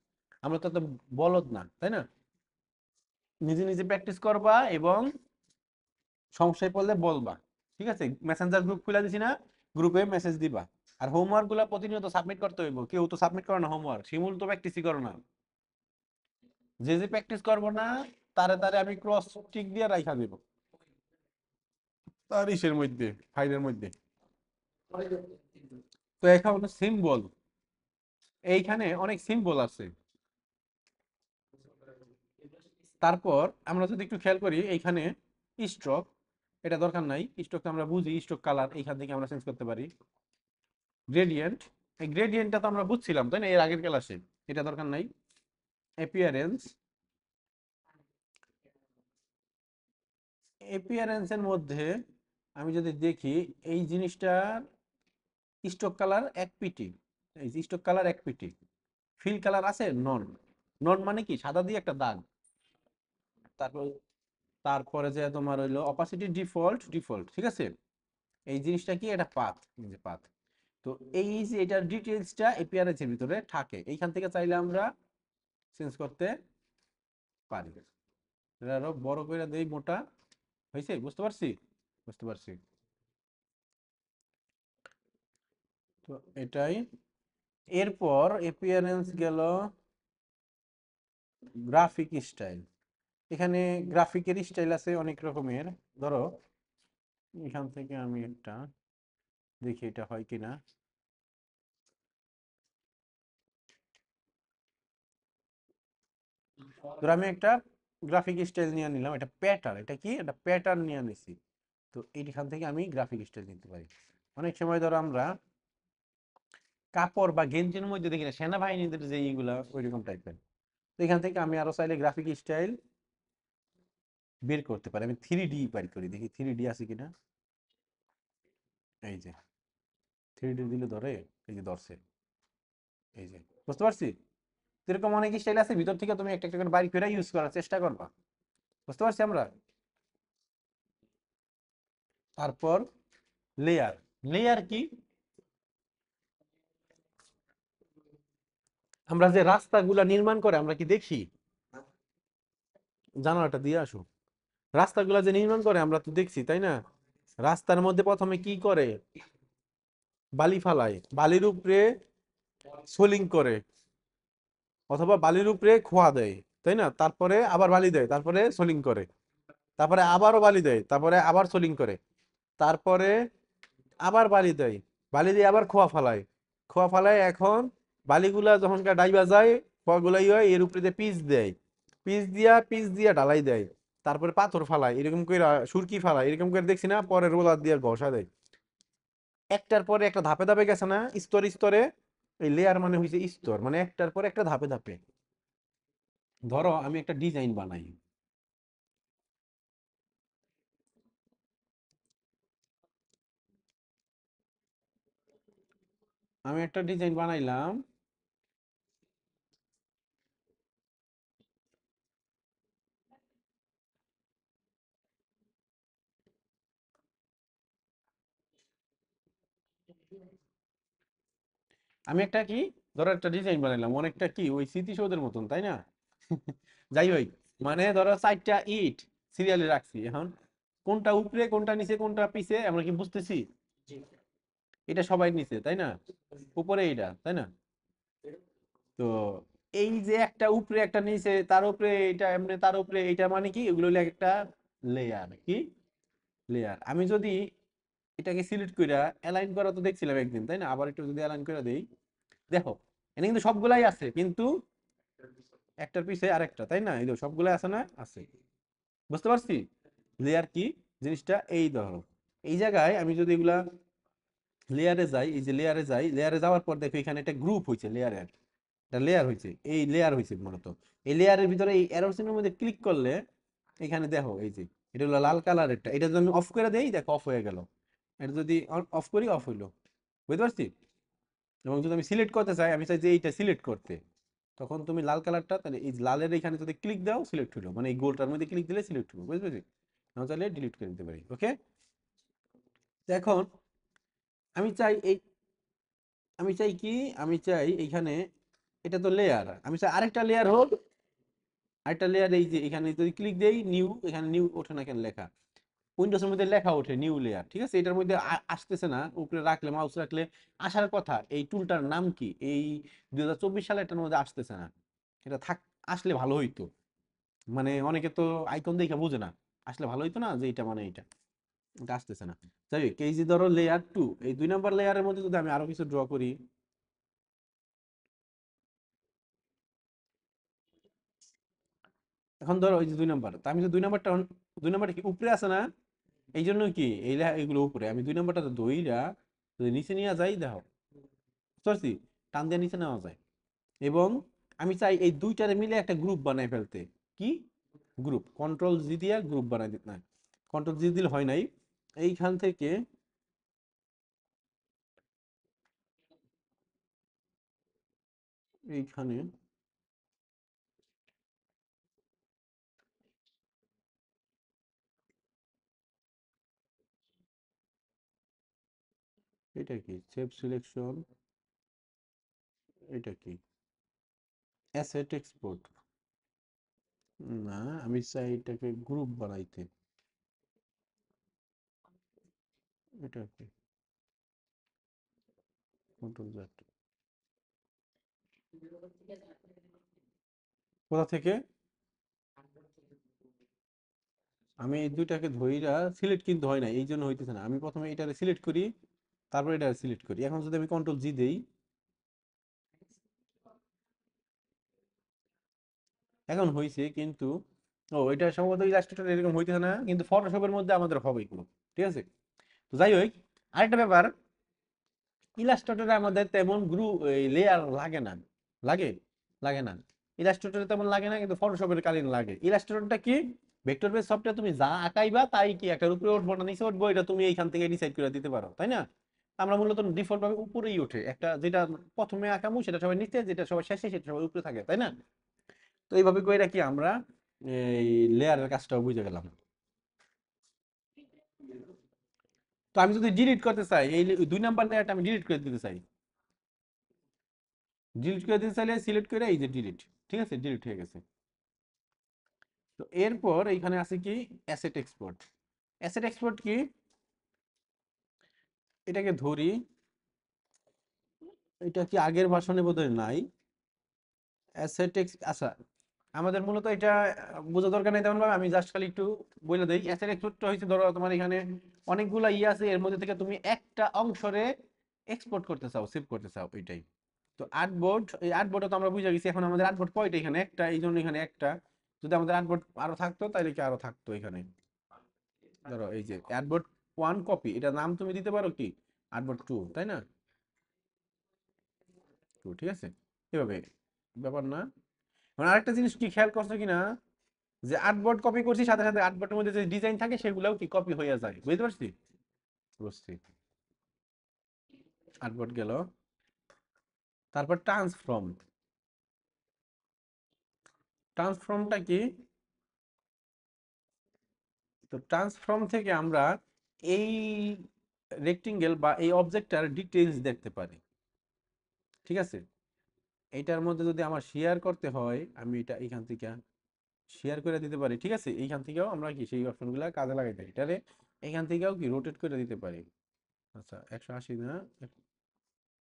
আমরা তো বলদ না, তাই না? নিজে নিজে প্র্যাকটিস করবা এবং সমস্যায় পড়লে বলবা, ঠিক আছে? মেসেঞ্জার গ্রুপ খুলে দিছি না, গ্রুপে মেসেজ দিবা। আর হোমওয়ার্ক গুলা প্রতিনিয়ত সাবমিট করতে হইব, কেউ তো সাবমিট করে না হোমওয়ার্ক, শিমুল তো প্র্যাকটিসই করো না। যে যে প্র্যাকটিস করবো না, তারে তারে আমি ক্রস টিক দিয়ে রাইখা দিব তার ইসের মধ্যে, ফাইলের মধ্যে। তো এখন সিম্বল, এইখানে অনেক সিম্বল আছে। তারপর আমরা যদি একটু খেয়াল করি, এইখানে স্ট্রোক, এটা দরকার নাই, স্ট্রোক আমরা বুঝি, স্ট্রোক কালার এইখান থেকে আমরা চেঞ্জ করতে পারি। গ্রেডিয়েন্ট, এই গ্রেডিয়েন্টটা তো আমরা বুঝছিলাম তাই না এর আগের ক্লাসে, এটা দরকার নাই। অ্যাপিয়ারেন্স, অ্যাপিয়ারেন্সের মধ্যে আমি যদি দেখি এই জিনিসটার স্ট্রোক কালার এক পিটি, এই যে স্ট্রোক কালার এক পিটি, ফিল কালার আছে নন, নন মানে কি সাদা দিয়ে একটা দাগ। তারপর তারপরে যে তোমার হইলো অপাসিটি ডিফল্ট, ডিফল্ট ঠিক আছে। এই জিনিসটা কি, এটা পাথ, এই যে পাথ। তো এই যে এটার ডিটেইলসটা এপিআরএস এর ভিতরে থাকে, এইখান থেকে চাইলে আমরা চেঞ্জ করতে পারি। এটা আরো বড় করে দেই, মোটা হয়েছে, বুঝতে পারছি, বুঝতে পারছি। তো এটাই। এরপর এপিয়ারেন্স গেল, গ্রাফিক স্টাইল। এখানে গ্রাফিকের স্টাইল আছে অনেক রকমের। ধরো এখান থেকে আমি একটা দেখি এটা হয় কিনা। ধরো আমি একটা গ্রাফিক স্টাইল নিয়ে নিলাম, এটা প্যাটার্ন, এটা কি, এটা প্যাটার্ন নিয়ে নিছি। তো এইখান থেকে আমি গ্রাফিক স্টাইল নিতে পারি। অনেক সময় ধরো আমরা কাপড় বা গেঞ্জির মধ্যে দেখি না সেনাবাহিনীদের যে এইগুলা ওইরকম টাইপের, তো এখান থেকে আমি আরো চাইলে গ্রাফিক স্টাইল বের করতে পারি। আমি 3D বের করি, দেখি 3D আছে কিনা। এই যে 3D দিলে ধরে, এই যে ধরছে, এই যে, বুঝতে পারছি। এরকম অনেক স্টাইল আছে, ভিতর থেকে তুমি একটা একটা করে বাড়ি ফেরা ইউজ করার চেষ্টা করবা, বুঝতে পারছি আমরা। তারপর লেয়ার, লেয়ার কি, আমরা যে রাস্তাগুলা নির্মাণ করে আমরা কি দেখি, জানালাটা দিয়ে আসো, রাস্তাগুলা যে নির্মাণ করে আমরা তো দেখছি তাই না। রাস্তার মধ্যে প্রথমে কি করে, বালি ফালায়, বালির উপরে সোলিং করে, অথবা বালির উপরে খোয়া দেয় তাই না, তারপরে আবার বালি দেয়, তারপরে সোলিং করে, তারপরে আবারও বালি দেয়, তারপরে আবার সোলিং করে, তারপরে আবার বালি দেয়, বালি দিয়ে আবার খোয়া ফালায়, খোয়া ফালায়। এখন বালিগুলা যখন ডাইবা যায়, খোয়াগুলাই হয়, এর উপরে দিয়ে পিচ দেয়, পিচ দিয়া ঢালাই দেয়, তারপরে পাথর ফালায় এরকম করে, সুরকি ফালায় এরকম করে, দেখছি না, পরে রোলার দিয়ে ঘষা দেয়। একটার পরে একটা ধাপে ধাপে গেছে না, স্তরে স্তরে। এই লেয়ার মানে হইছে স্তর, মানে একটার পর একটা ধাপে ধাপে। ধরো আমি একটা ডিজাইন বানাই, আমি একটা ডিজাইন বানাইলাম, আমি একটা কি, ধরো একটা ডিজাইন বানাইলাম, অনেকটা কি ওই স্মৃতিসৌধের মতন তাই না। যাই হোক, মানে ধরো 4টা ইট সিরিয়ালে রাখছি, এখন কোনটা উপরে কোনটা নিচে কোনটা পিছে আমরা কি বুঝতেছি, এটা সবাই নিচে তাই না, উপরে এইটা তাই না। তো এই যে একটা উপরে একটা নিচে, তার উপরে এটা এমনি, তার উপরে এটা, মানে কি এগুলো হলো একটা লেয়ার, কি লেয়ার। আমি যদি এটাকে সিলেক্ট কইরা অ্যালাইন করা তো দেখছিলাম একদিন তাই না, আবার একটু যদি অ্যালাইন করে দেই, দেখো এখানে কিন্তু সবগুলাই আছে, কিন্তু একটার পিছে আরেকটা তাই না, এই যে সবগুলাই আছে না, আছে, বুঝতে পারছি। লেয়ার কি জিনিসটা, এই ধরো এই জায়গায় আমি যদি এগুলা লেয়ারে যাই, এই যে লেয়ারে যাই, লেয়ারে যাওয়ার পর দেখো এখানে একটা গ্রুপ হয়েছে, লেয়ারের একটা লেয়ার হয়েছে, এই লেয়ার হয়েছে মূলত। এই লেয়ারের ভিতরে এই অ্যারো চিহ্নের মধ্যে ক্লিক করলে এখানে দেখো এই যে এটা হলো লাল কালারেরটা, এটা যদি আমি অফ করে দেই দেখো অফ হয়ে গেল, এটা যদি অফ করি অফ হইলো, বুঝতে পারছি। এবং যদি আমি সিলেক্ট করতে চাই, আমি চাই যে এইটা সিলেক্ট করতে, তখন তুমি লাল কালারটা, তাহলে এই লালের এখানে যদি ক্লিক দাও সিলেক্ট হলো, মানে এই গোলটার মধ্যে ক্লিক দিলে সিলেক্ট হলো, বুঝতে পারছি। না চাইলে ডিলিট করে দিতে পারি, ওকে। এখন আমি চাই এই, আমি চাই কি, আমি চাই এইখানে, এটা তো লেয়ার, আমি চাই আরেকটা লেয়ার হোক, আরেকটা লেয়ার এই যে এখানে যদি ক্লিক দেই নিউ, এখানে নিউ ওঠে না কেন লেখা, উইন্ডোজের মধ্যে লেখা ওঠে নিউ লেয়ার, ঠিক আছে, এটার মধ্যে আসতেছে না, উপরে রাখলে মাউস রাখলে আসার কথা, এই টুলটার নাম কি, এই 2024 সালে এটার মধ্যে আসতেছে না, এটা আসলে ভালো হইতো, মানে অনেকে তো আইকন দেখে বোঝে না, আসলে ভালো হইতো না যে এটা মানে এটা, এটা আসতেছে না। যাই হোক, এই যে ধরো লেয়ার 2, এই 2 নম্বর লেয়ারের মধ্যে যদি আমি আরো কিছু ড্র করি, এখন ধরো ওই যে 2 নম্বর, তা আমি যে 2 নম্বরটা, 2 নম্বরটা কি উপরে আছে না, এই জন্য কি এই এগুলো উপরে, আমি 2 নম্বরটা দইরা যদি নিচে নিয়ে যাই, দেখো বুঝতে পারছি, টান দিয়ে নিচে নেওয়া যায়। এবং আমি চাই এই দুইটারে মিলে একটা গ্রুপ বানাই ফেলতে, কি গ্রুপ, কন্ট্রোল জি দিয়ে গ্রুপ বানাই দিতে, না কন্ট্রোল জি দিলে হয় নাই, এইখান থেকে এইখানে, এটা কি সেভ সিলেকশন, এটা কি অ্যাসেট এক্সপোর্ট, না আমি চাই এটাকে গ্রুপ বানাইতে, এটা কি কন্ট্রোল জেড, কোথা থেকে, আমি এই দুইটাকে ধইরা সিলেক্ট কিন্তু হয় না, এই জন্য হইতেছে না, আমি প্রথমে এটারে সিলেক্ট করি, তারপর এটা সিলেক্ট করি, এখন যদি আমি কন্ট্রোল জি দেই, এখন হইছে কিন্তু, ও এটা সম্ভবত ইলাস্ট্রেটর এরকম হইতেছে না, কিন্তু ফটোশপের মধ্যে আমাদের হবে এগুলো, ঠিক আছে। তো যাই হোক, আরেকটা ব্যাপার, ইলাস্ট্রেটরে আমাদের তেমন লেয়ার লাগে না, লাগে, লাগে না, ইলাস্ট্রেটরে তেমন লাগে না, কিন্তু ফটোশপের কালীন লাগে। ইলাস্ট্রেটরটা কি, ভেক্টর বেস সফটওয়্যার, তুমি যা আঁকাইবা তাই কি একটার উপরে উঠবো না নিচে উঠবো, এটা তুমি এইখান থেকে ডিসাইড করে দিতে পারো, তাই না। আমরা মূলত ডিফল্ট ভাবে উপরেই ওঠে, একটা যেটা প্রথমে আঁকামু সেটা সবাই নিচে, যেটা সবাই শেষে সেটা সবাই উপরে থাকে, তাই না। তো এইভাবে করে কি আমরা এই লেয়ারের কাজটাও বুঝে গেলাম। তো আমি যদি ডিলিট করতে চাই, এই 2 নাম্বার লেয়ারটা আমি ডিলিট করে দিতে চাই, ডিলিট করে দিতে চাইলে সিলেক্ট করে এই যে ডিলিট, ঠিক আছে, ডিলিট হয়ে গেছে। তো এরপর এইখানে আছে কি অ্যাসেট এক্সপোর্ট, অ্যাসেট এক্সপোর্ট কি, এটাকে ধরি, এটা কি আগের ভার্সনে বোধহয় নাই, অ্যাসেট আচ্ছা, আমাদের মূলত এটা বোঝা দরকার নেই তেমন ভাবে, আমি জাস্ট খালি একটু বলে দেই, অ্যাসেট এক্সপোর্টটা হচ্ছে ধরো তোমার এখানে অনেকগুলা আছে, এর মধ্যে থেকে তুমি একটা অংশরে এক্সপোর্ট করতে চাও, সেভ করতে চাও, ওইটাই। তো আর্টবোর্ড, এই আর্টবোর্ডে তো আমরা বুঝে গেছি, এখন আমাদের আর্টবোর্ড কয়টা, এখানে একটা, এই জন্য এখানে একটা, যদি আমাদের আর্টবোর্ড আরো থাকতো তাহলে কি আরো থাকতো এখানে, ধরো এই যে আর্টবোর্ড 1 কপি, এটা নাম তুমি দিতে পারো কি আর্টবোর্ড 2, তাই না, 2, ঠিক আছে, এভাবে ব্যাপার না। মানে আরেকটা জিনিস কি খেয়াল করছো কিনা, যে আর্টবোর্ড কপি করছি, সাথে সাথে আর্টবোর্ডের মধ্যে যে ডিজাইন থাকে সেগুলোও কি কপি হয়ে যায়, বুঝতে পারছি, বুঝছি, আর্টবোর্ড গেল, তারপর ট্রান্সফর্ম, ট্রান্সফর্মটা কি, তো ট্রান্সফর্ম থেকে আমরা এই রেক্টেঙ্গেল বা এই অবজেক্টটার ডিটেইলস দেখতে পারি, ঠিক আছে। এইটার মধ্যে যদি আমার শেয়ার করতে হয়, আমি এটা এইখান থেকে শেয়ার করে দিতে পারি, ঠিক আছে, এইখান থেকেও আমরা কি সেই অপশনগুলো কাজে লাগাই পারি, এটারে এইখান থেকেও কি রোটেট করে দিতে পারি। আচ্ছা 180 না,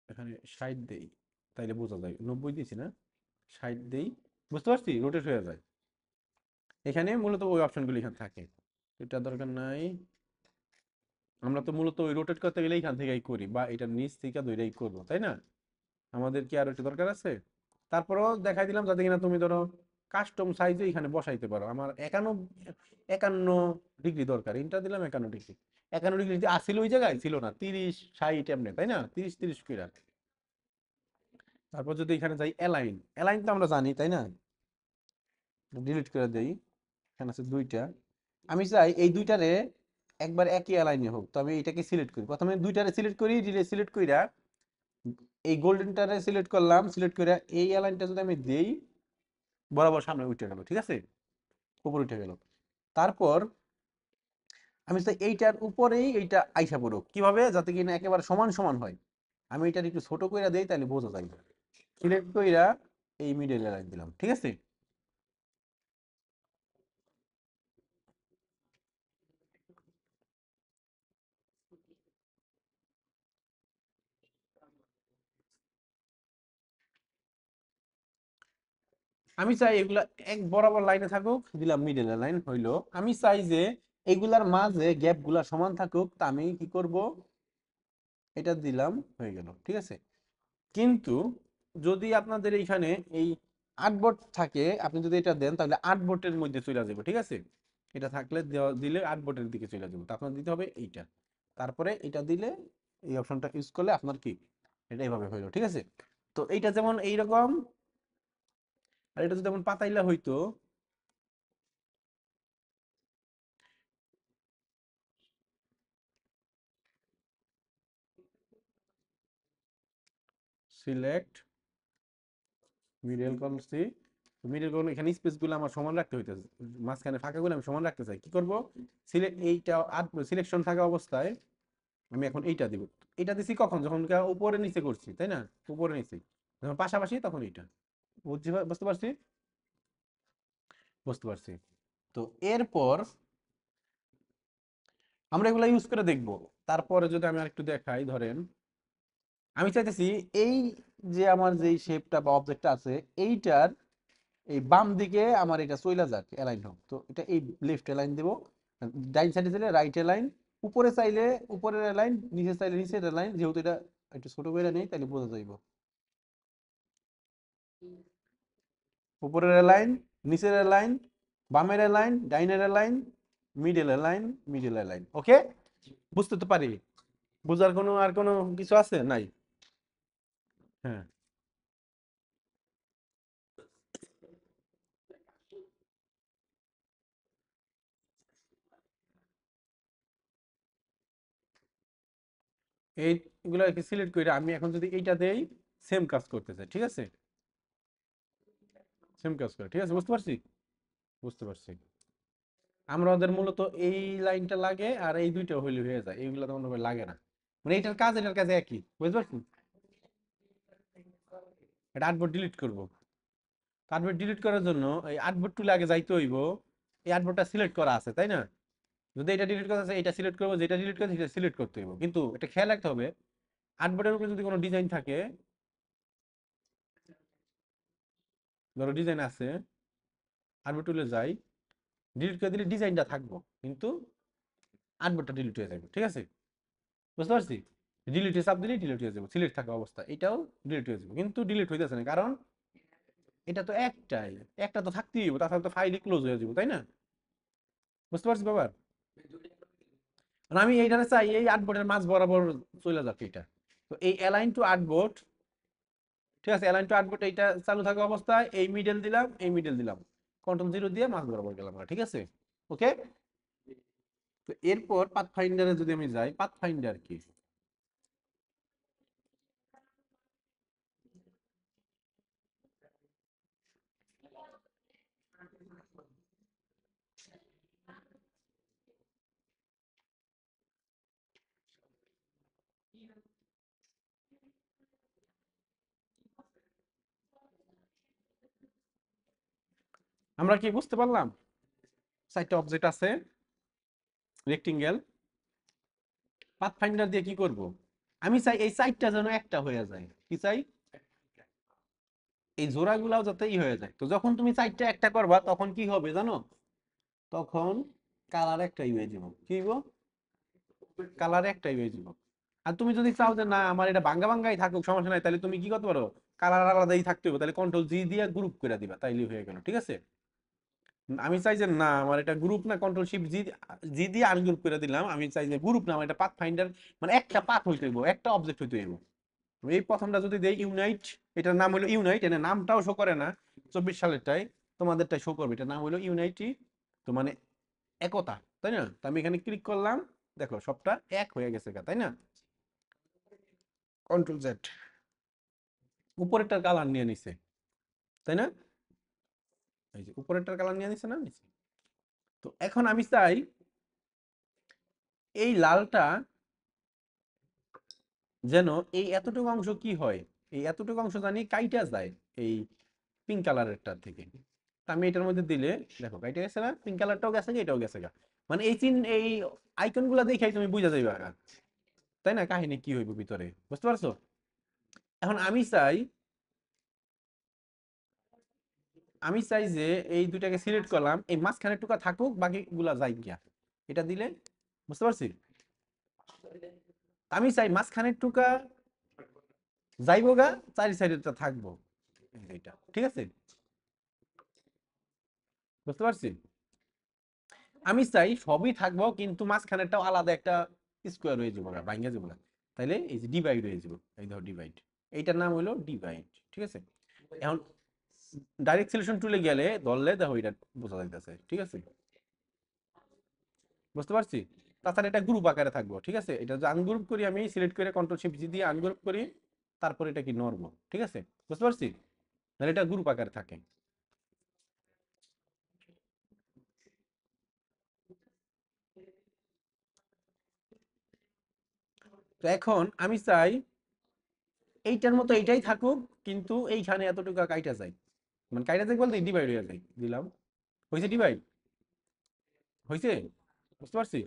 এখানে 60 দেই, তাইলে বোঝা যায়, 90 দিয়েছি না, 60 দেই, বুঝতে পারছি, রোটেট হয়ে যায়, এখানে মূলত ওই অপশনগুলো এখানে থাকে, এটা দরকার নাই, আমরা তো মূলত ওই রোটেট করতে গেলে এখান থেকেই করি, বা এটা নিচ থেকে দুইটাই করবো, তাই না, আমাদের কি আরো একটু দরকার আছে। তারপরেও দেখাই দিলাম যাতে কিনা তুমি ধরো কাস্টম সাইজে এখানে বসাইতে পারো, আমার 51 ডিগ্রি দরকার, ইন্টার দিলাম 51 ডিগ্রি, 51 ডিগ্রি আসছিল ওই জায়গায় ছিল না, 30 60 এমনি, তাই না, 30 30 কইরা। তারপর যদি এখানে যাই অ্যালাইন, অ্যালাইন তো আমরা জানি, তাই না, ডিলিট করে দেই, এখানে আছে দুইটা, আমি চাই এই দুইটারে একবার একই অ্যালাইনে হোক, তবে এটাকে সিলেক্ট করি, প্রথমে দুইটারে সিলেক্ট করি, সিলেক্ট কইরা এই গোল্ডেনটারে সিলেক্ট করলাম, সিলেক্ট করে এই অ্যালাইনটা যদি আমি দেই, বরাবর সামনে উঠে গেল, ঠিক আছে, উপরে উঠে গেল। তারপর আমি চাই এইটার উপরেই এইটা আইসা পড়ুক, কিভাবে, যাতে কিনা একেবারে সমান সমান হয়, আমি এটার একটু ছোট কইরা দেই, তাহলে বোঝা যায়, সিলেক্ট কইরা এই মিডল লাইন দিলাম, ঠিক আছে। আমি চাই এগুলা এক বরাবর লাইনে থাকুক, দিলাম মিডল লাইন হইলো। আমি চাই যে এগুলার মাঝে গ্যাপ গুলা সমান থাকুক, তা আমি কি করব, এটা দিলাম, হয়ে গেল, ঠিক আছে। কিন্তু যদি আপনাদের এইখানে এই 8 বোর্ড থাকে, আপনি যদি এটা দেন তাহলে 8 বোর্ডের মধ্যে চলে যাবে, ঠিক আছে। এটা থাকলে দিলে 8 বোর্ডের দিকে চলে যাবে, তো আপনার দিতে হবে এইটা, তারপরে এটা দিলে এই অপশনটা ইউজ করলে আপনার কি এটা এইভাবে হইলো, ঠিক আছে। তো এইটা যেমন এইরকম, আর এটা যদি যেমন পাতাইলা হইতো, সিলেক্ট মিডল করছি, মিডল করলে এখানে স্পেস গুলো আমার সমান রাখতে হইতেছে, মাঝখানে ফাঁকা গুলো আমি সমান রাখতে চাই, কি করব, সিলেক্ট এইটা সিলেকশন থাকা অবস্থায় আমি এখন এইটা দিব। এটা দিছি কখন, যখন উপরে নিচে করছি, তাই না, উপরে নিচে যখন পাশাপাশি তখন এইটা, বুঝতে পারছি, বুঝতে পারছি। তো এরপর আমরা এগুলা ইউজ করে দেখব। তারপরে যদি আমি আরেকটু দেখাই, ধরেন আমি চাইতেছি এই যে আমার যে শেপটা বা অবজেক্টটা আছে, এইটার এই বাম দিকে আমার এটা চইলা যাক, অ্যালাইন হোক। তো এটা এই লেফট অ্যালাইন দেব, ডাইন সাইডে চাইলে রাইট অ্যালাইন, উপরে চাইলে উপরের অ্যালাইন, নিচে চাইলে নিচের অ্যালাইন, যেহেতু এটা একটু ছোট করে নেই তাহলে বোঝা যাইব। উপরের অ্যালাইন, নিচের অ্যালাইন, বামের অ্যালাইন, ডাইনের align, middle align, middle align, okay. বুঝতে তো পারি, বুঝার কোনো আর কোনো কিছু আছে নাই? হ্যাঁ, এইগুলো সিলেক্ট করে আমি এখন যদি এইটা দেই, সেম কাজ করতেছে, ঠিক আছে, সেম কাজ করে, ঠিক আছে, বুঝতে পারছি, বুঝতে পারছি। আমরা ওদের মূলত এই লাইনটা লাগে আর এই দুইটা হইলে হয়ে যায়, এইগুলো তো মনে হয় লাগে না, মানে এটার কাজ একই, বুঝতে পারছি। এটা আর্টবোর্ড ডিলিট করবো, আর্টবোর্ড ডিলিট করার জন্য এই আর্টবোর্ড টুলে আগে যাইতে হইব, এই আর্টবোর্ডটা সিলেক্ট করা আছে, তাই না। যদি এটা ডিলিট করা আছে এটা সিলেক্ট করবো, যেটা ডিলিট করছে সেটা সিলেক্ট করতে হইব, কিন্তু এটা খেয়াল রাখতে হবে, আর্টবোর্ডের উপরে যদি কোনো ডিজাইন থাকে, ধরো ডিজাইন আছে, আর্টবোর্ড টুলে যাই, ডিলিট করে দিলে ডিজাইনটা থাকবো, কিন্তু আর্টবোর্ডটা ডিলিট হয়ে যাবে, ঠিক আছে, বুঝতে পারছি। ডিলিটে চাপ দিলে ডিলিট হয়ে যাবে, সিলেক্ট থাকা অবস্থা এটাও ডিলিট হয়ে যাবে, কিন্তু ডিলিট হইতেছে না, কারণ এটা তো একটাই, একটা তো থাকতেই হবে, তাছাড়া তো ফাইলই ক্লোজ হয়ে যাবে, তাই না, বুঝতে পারছি ব্যাপার। মানে আমি এইটারে চাই এই আর্টবোর্ডের মাঝ বরাবর চলে যাচ্ছে এটা, তো এই অ্যালাইন টু আর্টবোর্ড, ঠিক আছে, অ্যালাইন টু আর্টবোর্ড এইটা চালু থাকা অবস্থায় এই মিডল দিলাম, এই মিডল দিলাম, কন্ট্রোল 0 দিয়ে মাঝ বরাবর গেলাম আমরা, ঠিক আছে, ওকে। তো এরপর পাথ ফাইন্ডারে যদি আমি যাই, পাথ ফাইন্ডার কি, আমরা কি বুঝতে পারলাম, 4টা অবজেক্ট আছে রেক্টেঙ্গেল, পাথ ফাইন্ডার দিয়ে কি করব, আমি চাই এই 4টা যেন একটা হয়ে যায়, কি চাই, এই জোড়াগুলাও যাতে হয়ে যায়। তো যখন তুমি 4টা একটা করবা তখন কি হবে জানো, তখন কালার একটাই হয়ে যাব, কি হইব, কালার একটাই হয়ে যাব। আর তুমি যদি চাও যে না আমার এটা ভাঙ্গা ভাঙ্গাই থাকুক সমস্যা নাই, তাহলে তুমি কি করতে পারো, কালার আলাদাই থাকতে হবে, তাহলে কন্ট্রোল 0 দিয়ে গ্রুপ করে দিবা, তাইলে হয়ে গেল, ঠিক আছে। আমি চাই যে না আমার এটা গ্রুপ না, কন্ট্রোল শিফট 0 জি দিয়ে আনগ্রুপ করে দিলাম, আমি চাই যে গ্রুপ না, আমার এটা পাথ ফাইন্ডার, মানে একটা পাথ হইতে হইব, একটা অবজেক্ট হইতে হইব। এই প্রথমটা যদি দেই ইউনাইট, এটার নাম হলো ইউনাইট, এর নামটাও শো করে না, 24 সালেরটাই, তোমাদেরটাই শো করবে, এটার নাম হলো ইউনাইটি, তো মানে একতা, তাই না। তো আমি এখানে ক্লিক করলাম, দেখো সবটা এক হয়ে গেছে, তাই না, কন্ট্রোল Z, উপরেরটার কালার নিয়ে নিছে, তাই না, এই যে উপরেরটার কালার নিয়ে নিছে না, নিছে। তো এখন আমি চাই এই লালটা যেন এই এতটুকু অংশ কি হয়, এই এতটুকু অংশ জানি কাইটা যায় এই পিঙ্ক কালারেরটা থেকে। তা আমি এটার মধ্যে দিলে দেখো কাইটা গেছে না, পিঙ্ক কালারটাও গেছে গা, এটাও গেছে গা, মানে এই আইকন গুলা দেখাই তুমি বুঝা যাইবা, তাই না, কাহিনী কি হইব ভিতরে, বুঝতে পারছো। এখন আমি চাই আমি চাই যে এই দুইটাকে সিলেক্ট করলাম, এই মাঝখানে টুকা থাকুক, বাকিগুলা যাই গিয়া, এটা দিলে বুঝতে পারছি। আমি চাই মাঝখানের টুকা যাইবো গা, চারি সাইডেরটা থাকবো, এইটা ঠিক আছে, বুঝতে পারছি। আমি চাই সবই থাকবো কিন্তু মাঝখানেরটাও আলাদা একটা স্কোয়ার হয়ে যাবো, ভাঙ্গা যাবো না। তাইলে এই যে ডিভাইড হয়ে যাবো, এই ধর ডিভাইড, এইটার নাম হলো ডিভাইড, ঠিক আছে। এখন ডাইরেক্ট সিলেকশন টুলে গেলে ধরলে দেখো এটা বোঝা যাইতেছে, ঠিক আছে, বুঝতে পারছি। তাছাড়া এটা গ্রুপ আকারে থাকবো, ঠিক আছে। এটা যদি আনগ্রুপ করি, আমি সিলেক্ট করে কন্ট্রোল শিফট জি দিয়ে আনগ্রুপ করি, তারপর এটা কি নরবো, ঠিক আছে, বুঝতে পারছি। তাহলে এটা গ্রুপ আকারে থাকে। তো এখন আমি চাই এইটার মতো এইটাই থাকুক, কিন্তু এইখানে এতটুকু কাইটা যায়, মানে কাইটা যায় বলতে ডিভাইড হয়ে যায়, দিলাম, হয়েছে ডিভাইড, হয়েছে, বুঝতে পারছি।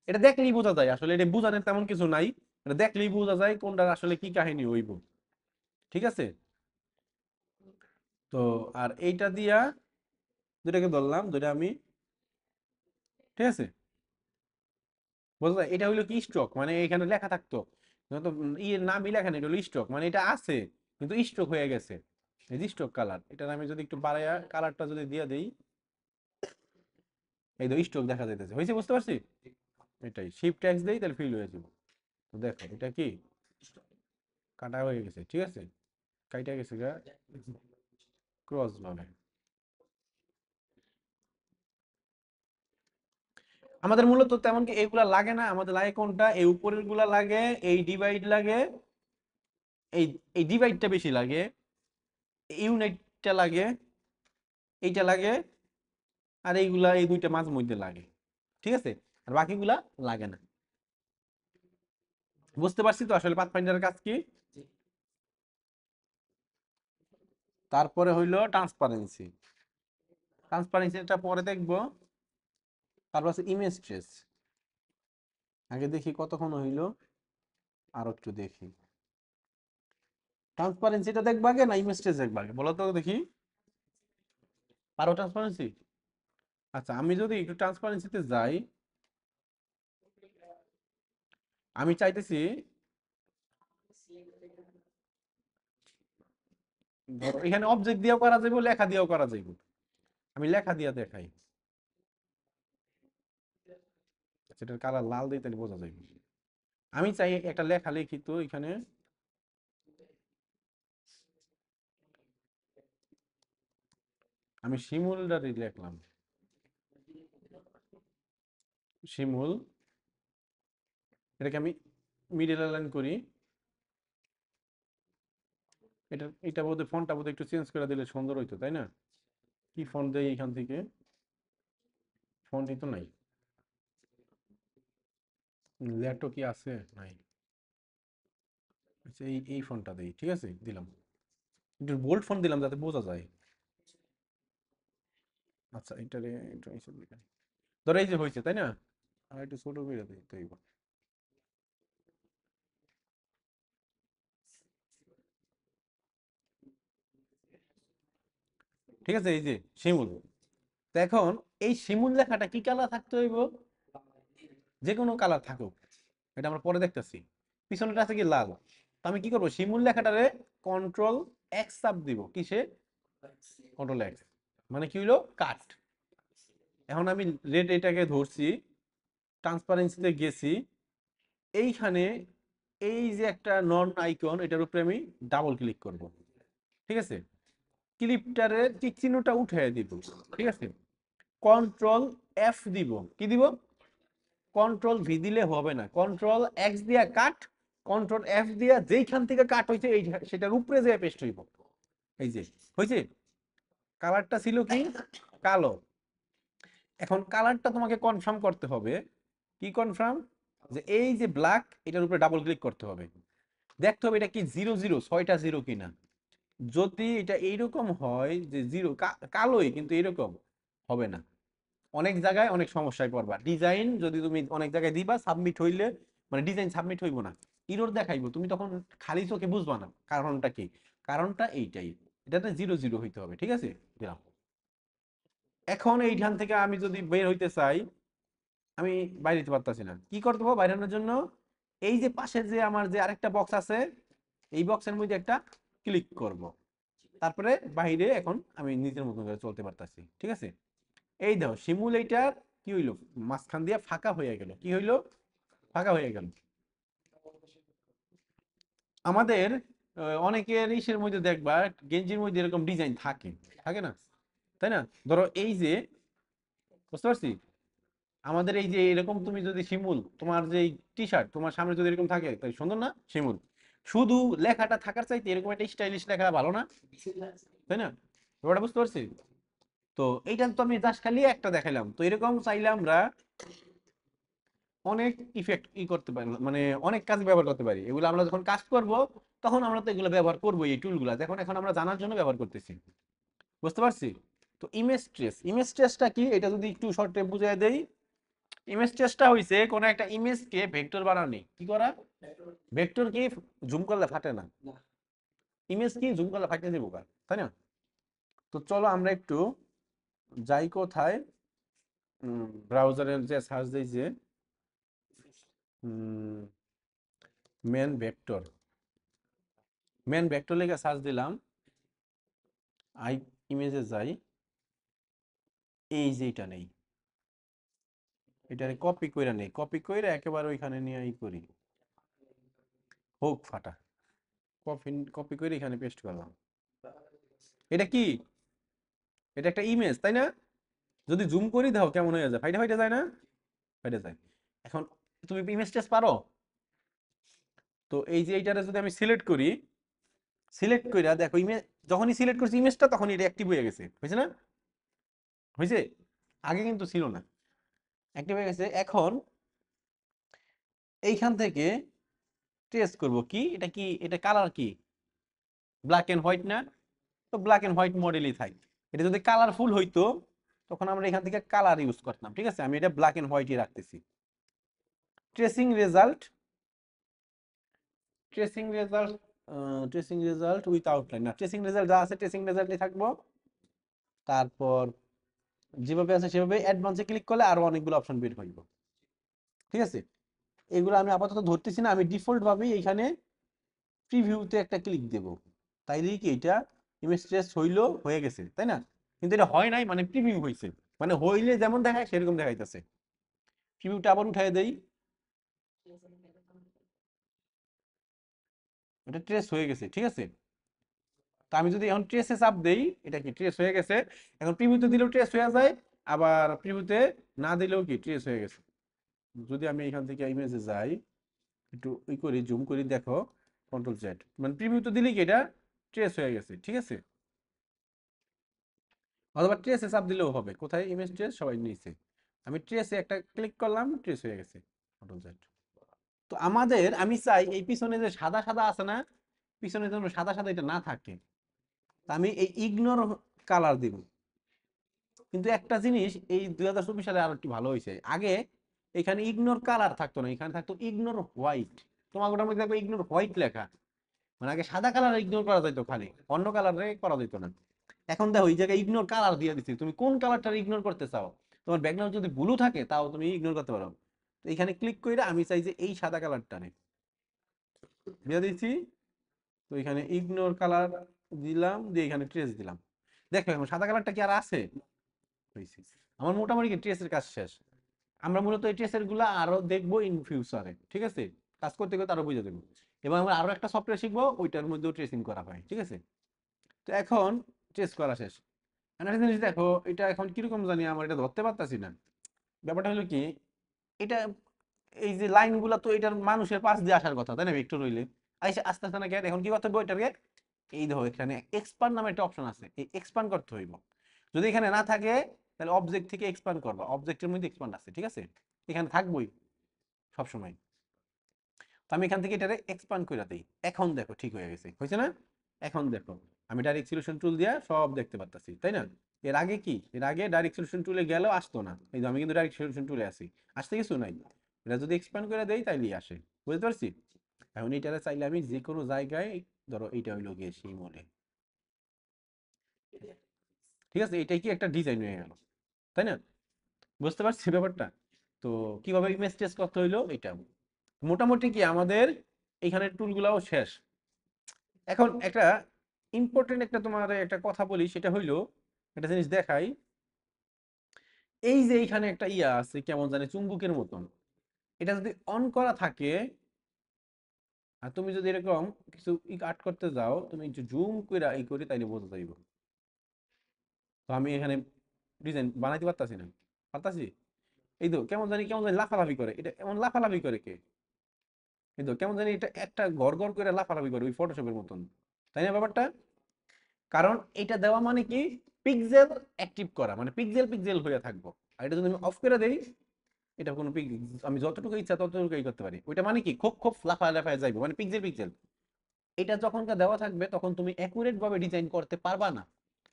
এটা দেখলেই বোঝা যায়, আসলে এটা বোঝানোর তেমন কিছু নাই, এটা দেখলেই বোঝা যায় কোনটার আসলে কি কাহিনী হইব, ঠিক আছে। তো আর এইটা দিয়া দুটাকে ধরলাম, দুটা আমি, ঠিক আছে, বোঝা যায়। এটা হইলো কি স্ট্রোক, মানে এখানে লেখা থাকতো, তো ইয়ের নামই লেখা নেই, এটা হলো স্ট্রোক, মানে এটা আছে কিন্তু স্ট্রোক হয়ে গেছে, এই যে স্ট্রোক কালার, এটার আমি যদি একটু বাড়াইয়া কালারটা যদি দিয়ে দেই, এই তো স্ট্রোক দেখা যাইতেছে, হয়েছে, বুঝতে পারছি। এটাই শিফট ট্যাক্স দেই, তাহলে ফিল হয়ে যাবে। তো দেখো এটা কি কাটা হয়ে গেছে, ঠিক আছে, কাইটা গেছে গা ক্রস ভাবে। আমাদের মূলত তেমন কি এগুলা লাগে না, আমাদের লাগে কোনটা, এই উপরের গুলা লাগে, এই ডিভাইড লাগে, এই এই ডিভাইডটা বেশি লাগে, ইউনাইটটা লাগে, এইটা লাগে, আর এইগুলা এই দুইটা মাঝে মধ্যে লাগে, ঠিক আছে, আর বাকিগুলা লাগে না। বুঝতে পারছি তো আসলে পাথফাইন্ডারের কাজ কি। তারপরে হইলো ট্রান্সপারেন্সি, ট্রান্সপারেন্সিটা পরে দেখবো। তারপর আছে ইমেজ ট্রেস, আগে দেখি কতক্ষণ হইলো, আর একটু দেখি। ট্রান্সপারেন্সিটা দেখবা আগে না ইমেজ ট্রেস দেখবা আগে, বলো তো দেখি। পারো ট্রান্সপারেন্সি? আচ্ছা, আমি যদি একটু ট্রান্সপারেন্সিতে যাই, আমি চাইতেছি ধরো এখানে অবজেক্ট দিয়েও করা যাবে, লেখা দিয়েও করা যাবে, আমি লেখা দিয়া দেখাই, সেটার কালার লাল দিয়ে তাহলে বোঝা যাবে। আমি চাই একটা লেখা লিখি, তো এখানে আমি শিমুলটারই লিখলাম, শিমুল, এটাকে আমি মিডল লাইন করি। এটা বোধহয় ফন্টটা বোধহয় একটু চেঞ্জ করে দিলে সুন্দর হইতো, তাই না? কি ফন্ট দেই এখান থেকে? ফন্টই তো নাই, ল্যাটো কি আছে? নাই। আচ্ছা, এই ফন্টটা দেই, ঠিক আছে, দিলাম, একটু বোল্ড ফন্ট দিলাম যাতে বোঝা যায়। আচ্ছা, এটারে একটু এইসব লিখা, ধরো এই যে হয়েছে, তাই না? আর একটু ছোট করে দিই তো এইবার, ঠিক আছে, এই যে শিমুল। তো এখন এই শিমুল লেখাটা কি কালার থাকতে হইব? যে কোনো কালার থাকুক, এটা আমরা পরে দেখতেছি। পিছনটা আছে কি লাল, তো আমি কি করবো, শিমুল লেখাটারে কন্ট্রোল এক্স চাপ দিব, কিসে, কন্ট্রোল এক্স, মানে কি হইলো কাট। এখন আমি রেড এটাকে ধরছি, ট্রান্সপারেন্সিতে গেছি, এইখানে এই যে একটা নন আইকন, এটার উপরে আমি ডাবল ক্লিক করব, ঠিক আছে, ক্লিপটারে টিক চিহ্নটা উঠে দিব, ঠিক আছে, কন্ট্রোল এফ দিব, কি দিব, কন্ট্রোল ভি দিলে হবে না, কন্ট্রোল এক্স দিয়া কাট, কন্ট্রোল এফ দিয়া যেইখান থেকে কাট হইছে এই সেটার উপরে যে পেস্ট হইব, এই যে হইছে। কালারটা ছিল কি কালো, এখন কালারটা তোমাকে কনফার্ম করতে হবে, কি কনফার্ম, যে এই যে ব্ল্যাক, এটার উপরে ডাবল ক্লিক করতে হবে, দেখতে হবে এটা কি জিরো জিরো, ছয়টা জিরো কিনা। যদি এটা এইরকম হয় যে জিরো কালোই কিন্তু এরকম, হবে না, অনেক জায়গায় অনেক সমস্যায় পড়বা। ডিজাইন যদি তুমি অনেক জায়গায় দিবা, সাবমিট হইলে মানে ডিজাইন সাবমিট হইব না, ইরর দেখাইবো, তুমি তখন খালি চোখে বুঝবা না কারণটা কি। কারণটা এইটাই, এটাতে জিরো জিরো হইতে হবে, ঠিক আছে, দিলাম। এখন এইখান থেকে আমি যদি বের হইতে চাই, আমি বাইরে যেতে পারতাছি না। কি করতে হবে বাইরানোর জন্য? এই যে পাশে যে আমার যে আরেকটা বক্স আছে, এই বক্সের মধ্যে একটা ক্লিক করব, তারপরে বাইরে এখন আমি নিজের মতো করে চলতে পারতাছি। ঠিক আছে, এই দেখো সিমুলেটর কি হইলো, মাঝখান দিয়ে ফাঁকা হয়ে গেল। কি হইলো? ফাঁকা হয়ে গেল। আমাদের অনেকের ইসের মধ্যে দেখবা গেঞ্জির মধ্যে এরকম ডিজাইন থাকে, থাকে না? তাই না? ধরো এই যে, বুঝতে পারছি, আমাদের এই যে এরকম তুমি যদি শিমুল তোমার যে টি শার্ট তোমার সামনে যদি এরকম থাকে তাই সুন্দর না শিমুল? শুধু লেখাটা থাকার চাইতে এরকম একটা স্টাইলিশ লেখা ভালো না? তাই না? ব্যাপারটা বুঝতে পারছি? তো এইটা তো আমি জাস্ট খালি একটা দেখাইলাম। তো এরকম চাইলে আমরা অনেক ইফেক্ট করতে পারি, মানে অনেক কাজ ব্যবহার করতে পারি। এগুলো আমরা যখন কাজ করব তখন আমরা তো এগুলো ব্যবহার করবো, এই টুলগুলো এখন এখন আমরা জানার জন্য ব্যবহার করতেছি। বুঝতে পারছি? তো ইমেজ ট্রেস, ইমেজ ট্রেসটা কি এটা যদি একটু শর্টে বুঝিয়ে দেই। ইমেজ ট্রেসটা হইছে কোন একটা ইমেজকে ভেক্টর বানানি। কি করা? ভেক্টর কি জুম করলে ফাটে না, ইমেজ কি জুম করলে ফাটে যাবো, তাই না? তো চলো আমরা একটু যাই কোথায়, ব্রাউজারে যে সার্চ দিই যে মেন ভেক্টর, মেন ভেক্টর লেগে সার্চ দিলাম, আই ইমেজে যাই, এই যে এটা নেই, এটারে কপি কইরা নেই, কপি কইরা একেবারে ওইখানে নিয়ে করি, হোক ফাটা, কপি কপি করে এখানে পেস্ট করলাম। এটা কি? এটা একটা ইমেজ, তাই না? যদি জুম করি দাও কেমন হয়ে যায়, ফাইটা ফাইটা যায় না? ফাইটা যায়। এখন তুমি ইমেজ টেস্ট পারো? তো এই যে এইটারে যদি আমি সিলেক্ট করি, সিলেক্ট কইরা দেখো ইমেজ, যখনই সিলেক্ট করছি ইমেজটা তখন এটা অ্যাক্টিভ হয়ে গেছে, হয়েছে না? হয়েছে? আগে কিন্তু ছিল না, অ্যাক্টিভ হয়ে গেছে। এখন এইখান থেকে ট্রেস করব, কি এটা, কি এটা কালার কি ব্ল্যাক এন্ড হোয়াইট না? তো ব্ল্যাক এন্ড হোয়াইট মডেলই থাক। এটা যদি কালারফুল হইতো তখন আমরা এখান থেকে কালার ইউজ করতাম। ঠিক আছে, আমি এটা ব্ল্যাক এন্ড হোয়াইটই রাখতেছি। Tracing result, tracing result, tracing result with outline না, ট্রেসিং রেজাল্ট যা আছে ট্রেসিং রেজাল্টই থাকবো। তারপর যেভাবে আছে সেভাবে অ্যাডভান্সে ক্লিক করলে আরো অনেকগুলো অপশন বের হইব। ঠিক আছে, এগুলো আমি আপাতত ধরতেছি না, আমি ডিফল্ট ভাবেই এখানে প্রিভিউতে একটা ক্লিক দেব। তাইলেই কি এটা ইমেজ ট্রেস হইলো, হয়ে গেছে, তাই না? কিন্তু এটা হয় নাই, মানে প্রিভিউ হইছে, মানে হইলে যেমন দেখায় সেরকম দেখাইতেছে। প্রিভিউটা আবার উঠাই দেই, এটা ট্রেস হয়ে গেছে। ঠিক আছে, তো আমি যদি এখন ট্রেসে চাপ দেই, এটা কি ট্রেস হয়ে গেছে। এখন প্রিভিউতে দিলেও ট্রেস হয়ে যায়, আবার প্রিভিউতে না দিলেও কি ট্রেস হয়ে গেছে। যদি আমি এখান থেকে ইমেজে যাই, একটু করি, জুম করি, দেখো কন্ট্রোল জেড, মানে প্রিভিউতে দিলেই কি এটা ট্রেস হয়ে গেছে। ঠিক আছে, অথবা ট্রেসে চাপ দিলেও হবে, কোথায় ইমেজ ট্রেস সবাই নিচে, আমি ট্রেসে একটা ক্লিক করলাম, ট্রেস হয়ে গেছে, কন্ট্রোল জেড। তো আমাদের, আমি চাই এই পিছনে যে সাদা সাদা আছে না, পিছনে যেন সাদা সাদা এটা না থাকে। তা আমি এই ইগনোর কালার দিব। কিন্তু একটা জিনিস এই 2024 সালে আরো একটু ভালো হয়েছে, আগে এখানে ইগনোর কালার থাকতো না, এখানে থাকতো ইগনোর হোয়াইট। তোমার ওটার মধ্যে দেখবে ইগনোর হোয়াইট লেখা, মানে আগে সাদা কালার ইগনোর করা যেত খালি, অন্য কালারে করা যেত না। এখন দেখো এই জায়গায় ইগনোর কালার দিয়ে দিচ্ছি, তুমি কোন কালারটা ইগনোর করতে চাও। তোমার ব্যাকগ্রাউন্ড যদি ব্লু থাকে তাও তুমি ইগনোর করতে পারো। তো এখানে ক্লিক করে আমি চাই যে এই সাদা কালারটা নেই, দিয়ে দিচ্ছি। তো এখানে ইগনোর কালার দিলাম, দিয়ে এখানে ট্রেস দিলাম। দেখো এখন সাদা কালারটা কি আর আছে? হয়েছে। আমার মোটামুটি ট্রেসের কাজ শেষ। আমরা মূলত এই ট্রেসের গুলা আরো দেখবো ইন ফিউচারে। ঠিক আছে, কাজ করতে করতে আরো বুঝে দেবো। এবং আমরা আরো একটা সফটওয়্যার শিখবো, ওইটার মধ্যেও ট্রেসিং করা হয়। ঠিক আছে, তো এখন ট্রেস করা শেষ। একটা জিনিস দেখো, এটা এখন কিরকম জানি আমার এটা ধরতে পারতাছি না। ব্যাপারটা হলো কি, এটা এই যে লাইন গুলা তো এটার মানুষের পাশ দিয়ে আসার কথা, তাই না? ভেক্টর হইলে আইসা আস্তে আস্তে না, এখন কি করতে হবে ওইটাকে, এই দেখো এখানে এক্সপান্ড নামে একটা অপশন আছে, এই এক্সপান্ড করতে হইব। যদি এখানে না থাকে তাহলে অবজেক্ট থেকে এক্সপান্ড করবা, অবজেক্টের মধ্যে এক্সপান্ড আছে। ঠিক আছে, এখানে থাকবোই সবসময়। তো আমি এখান থেকে এটারে এক্সপান্ড করে দিই, এখন দেখো ঠিক হয়ে গেছে, হয়েছে না? এখন দেখো আমি ডাইরেক্ট সলিউশন টুল দিয়ে সব দেখতে পারতাছি, তাই না? এর আগে কি, এর আগে ডাইরেক্ট সলিউশন টুলে গেলেও আসতো না, এই যে আমি কিন্তু ডাইরেক্ট সলিউশন টুলে আছি, আসতে কিছু নাই। এটা যদি এক্সপ্যান্ড করে দেই তাইলেই আসে, বুঝতে পারছি? এখন এইটারে চাইলে আমি যে কোনো জায়গায়, ধরো এইটা হইলো গিয়ে সেই মনে, ঠিক আছে, এটাই কি একটা ডিজাইন হয়ে গেল। তাই না? বুঝতে পারছি ব্যাপারটা? তো কিভাবে ইমেজ টেস্ট করতে হইলো এটা মোটামুটি কি আমাদের এখানে টুলগুলাও শেষ। এখন একটা ইম্পর্টেন্ট একটা তোমার একটা কথা বলি, সেটা হইলো একটা জিনিস দেখাই। এই যে এইখানে একটা ইয়া আছে কেমন জানি চুম্বকের মতন, এটা যদি অন করা থাকে আর তুমি যদি এরকম কিছু আর্ট করতে যাও, তুমি একটু জুম করে ই করি তাইলে বোঝা যাইব। তো আমি এখানে ডিজাইন বানাইতে পারতাছি না, পারতাছি? এই তো কেমন জানি লাফালাফি করে, এটা এমন লাফালাফি করে কে? এই তো কেমন জানি এটা একটা গড় গড় করে লাফালাফি করে ওই ফটোশপের মতন, তাই না ব্যাপারটা? কারণ এটা দেওয়া মানে কি, পিক্সেল অ্যাক্টিভ করা, মানে পিক্সেল পিক্সেল হয়ে থাকবো। আর এটা যদি আমি অফ করে দেই, এটা কোনো আমি যতটুকু ইচ্ছা ততটুকুই করতে পারি। ওইটা মানে কি খুব খুব লাফায় লাফায় যাইবো, মানে পিক্সেল পিক্সেল। এটা যখনকার দেওয়া থাকবে তখন তুমি অ্যাকুরেট ভাবে ডিজাইন করতে পারবা না।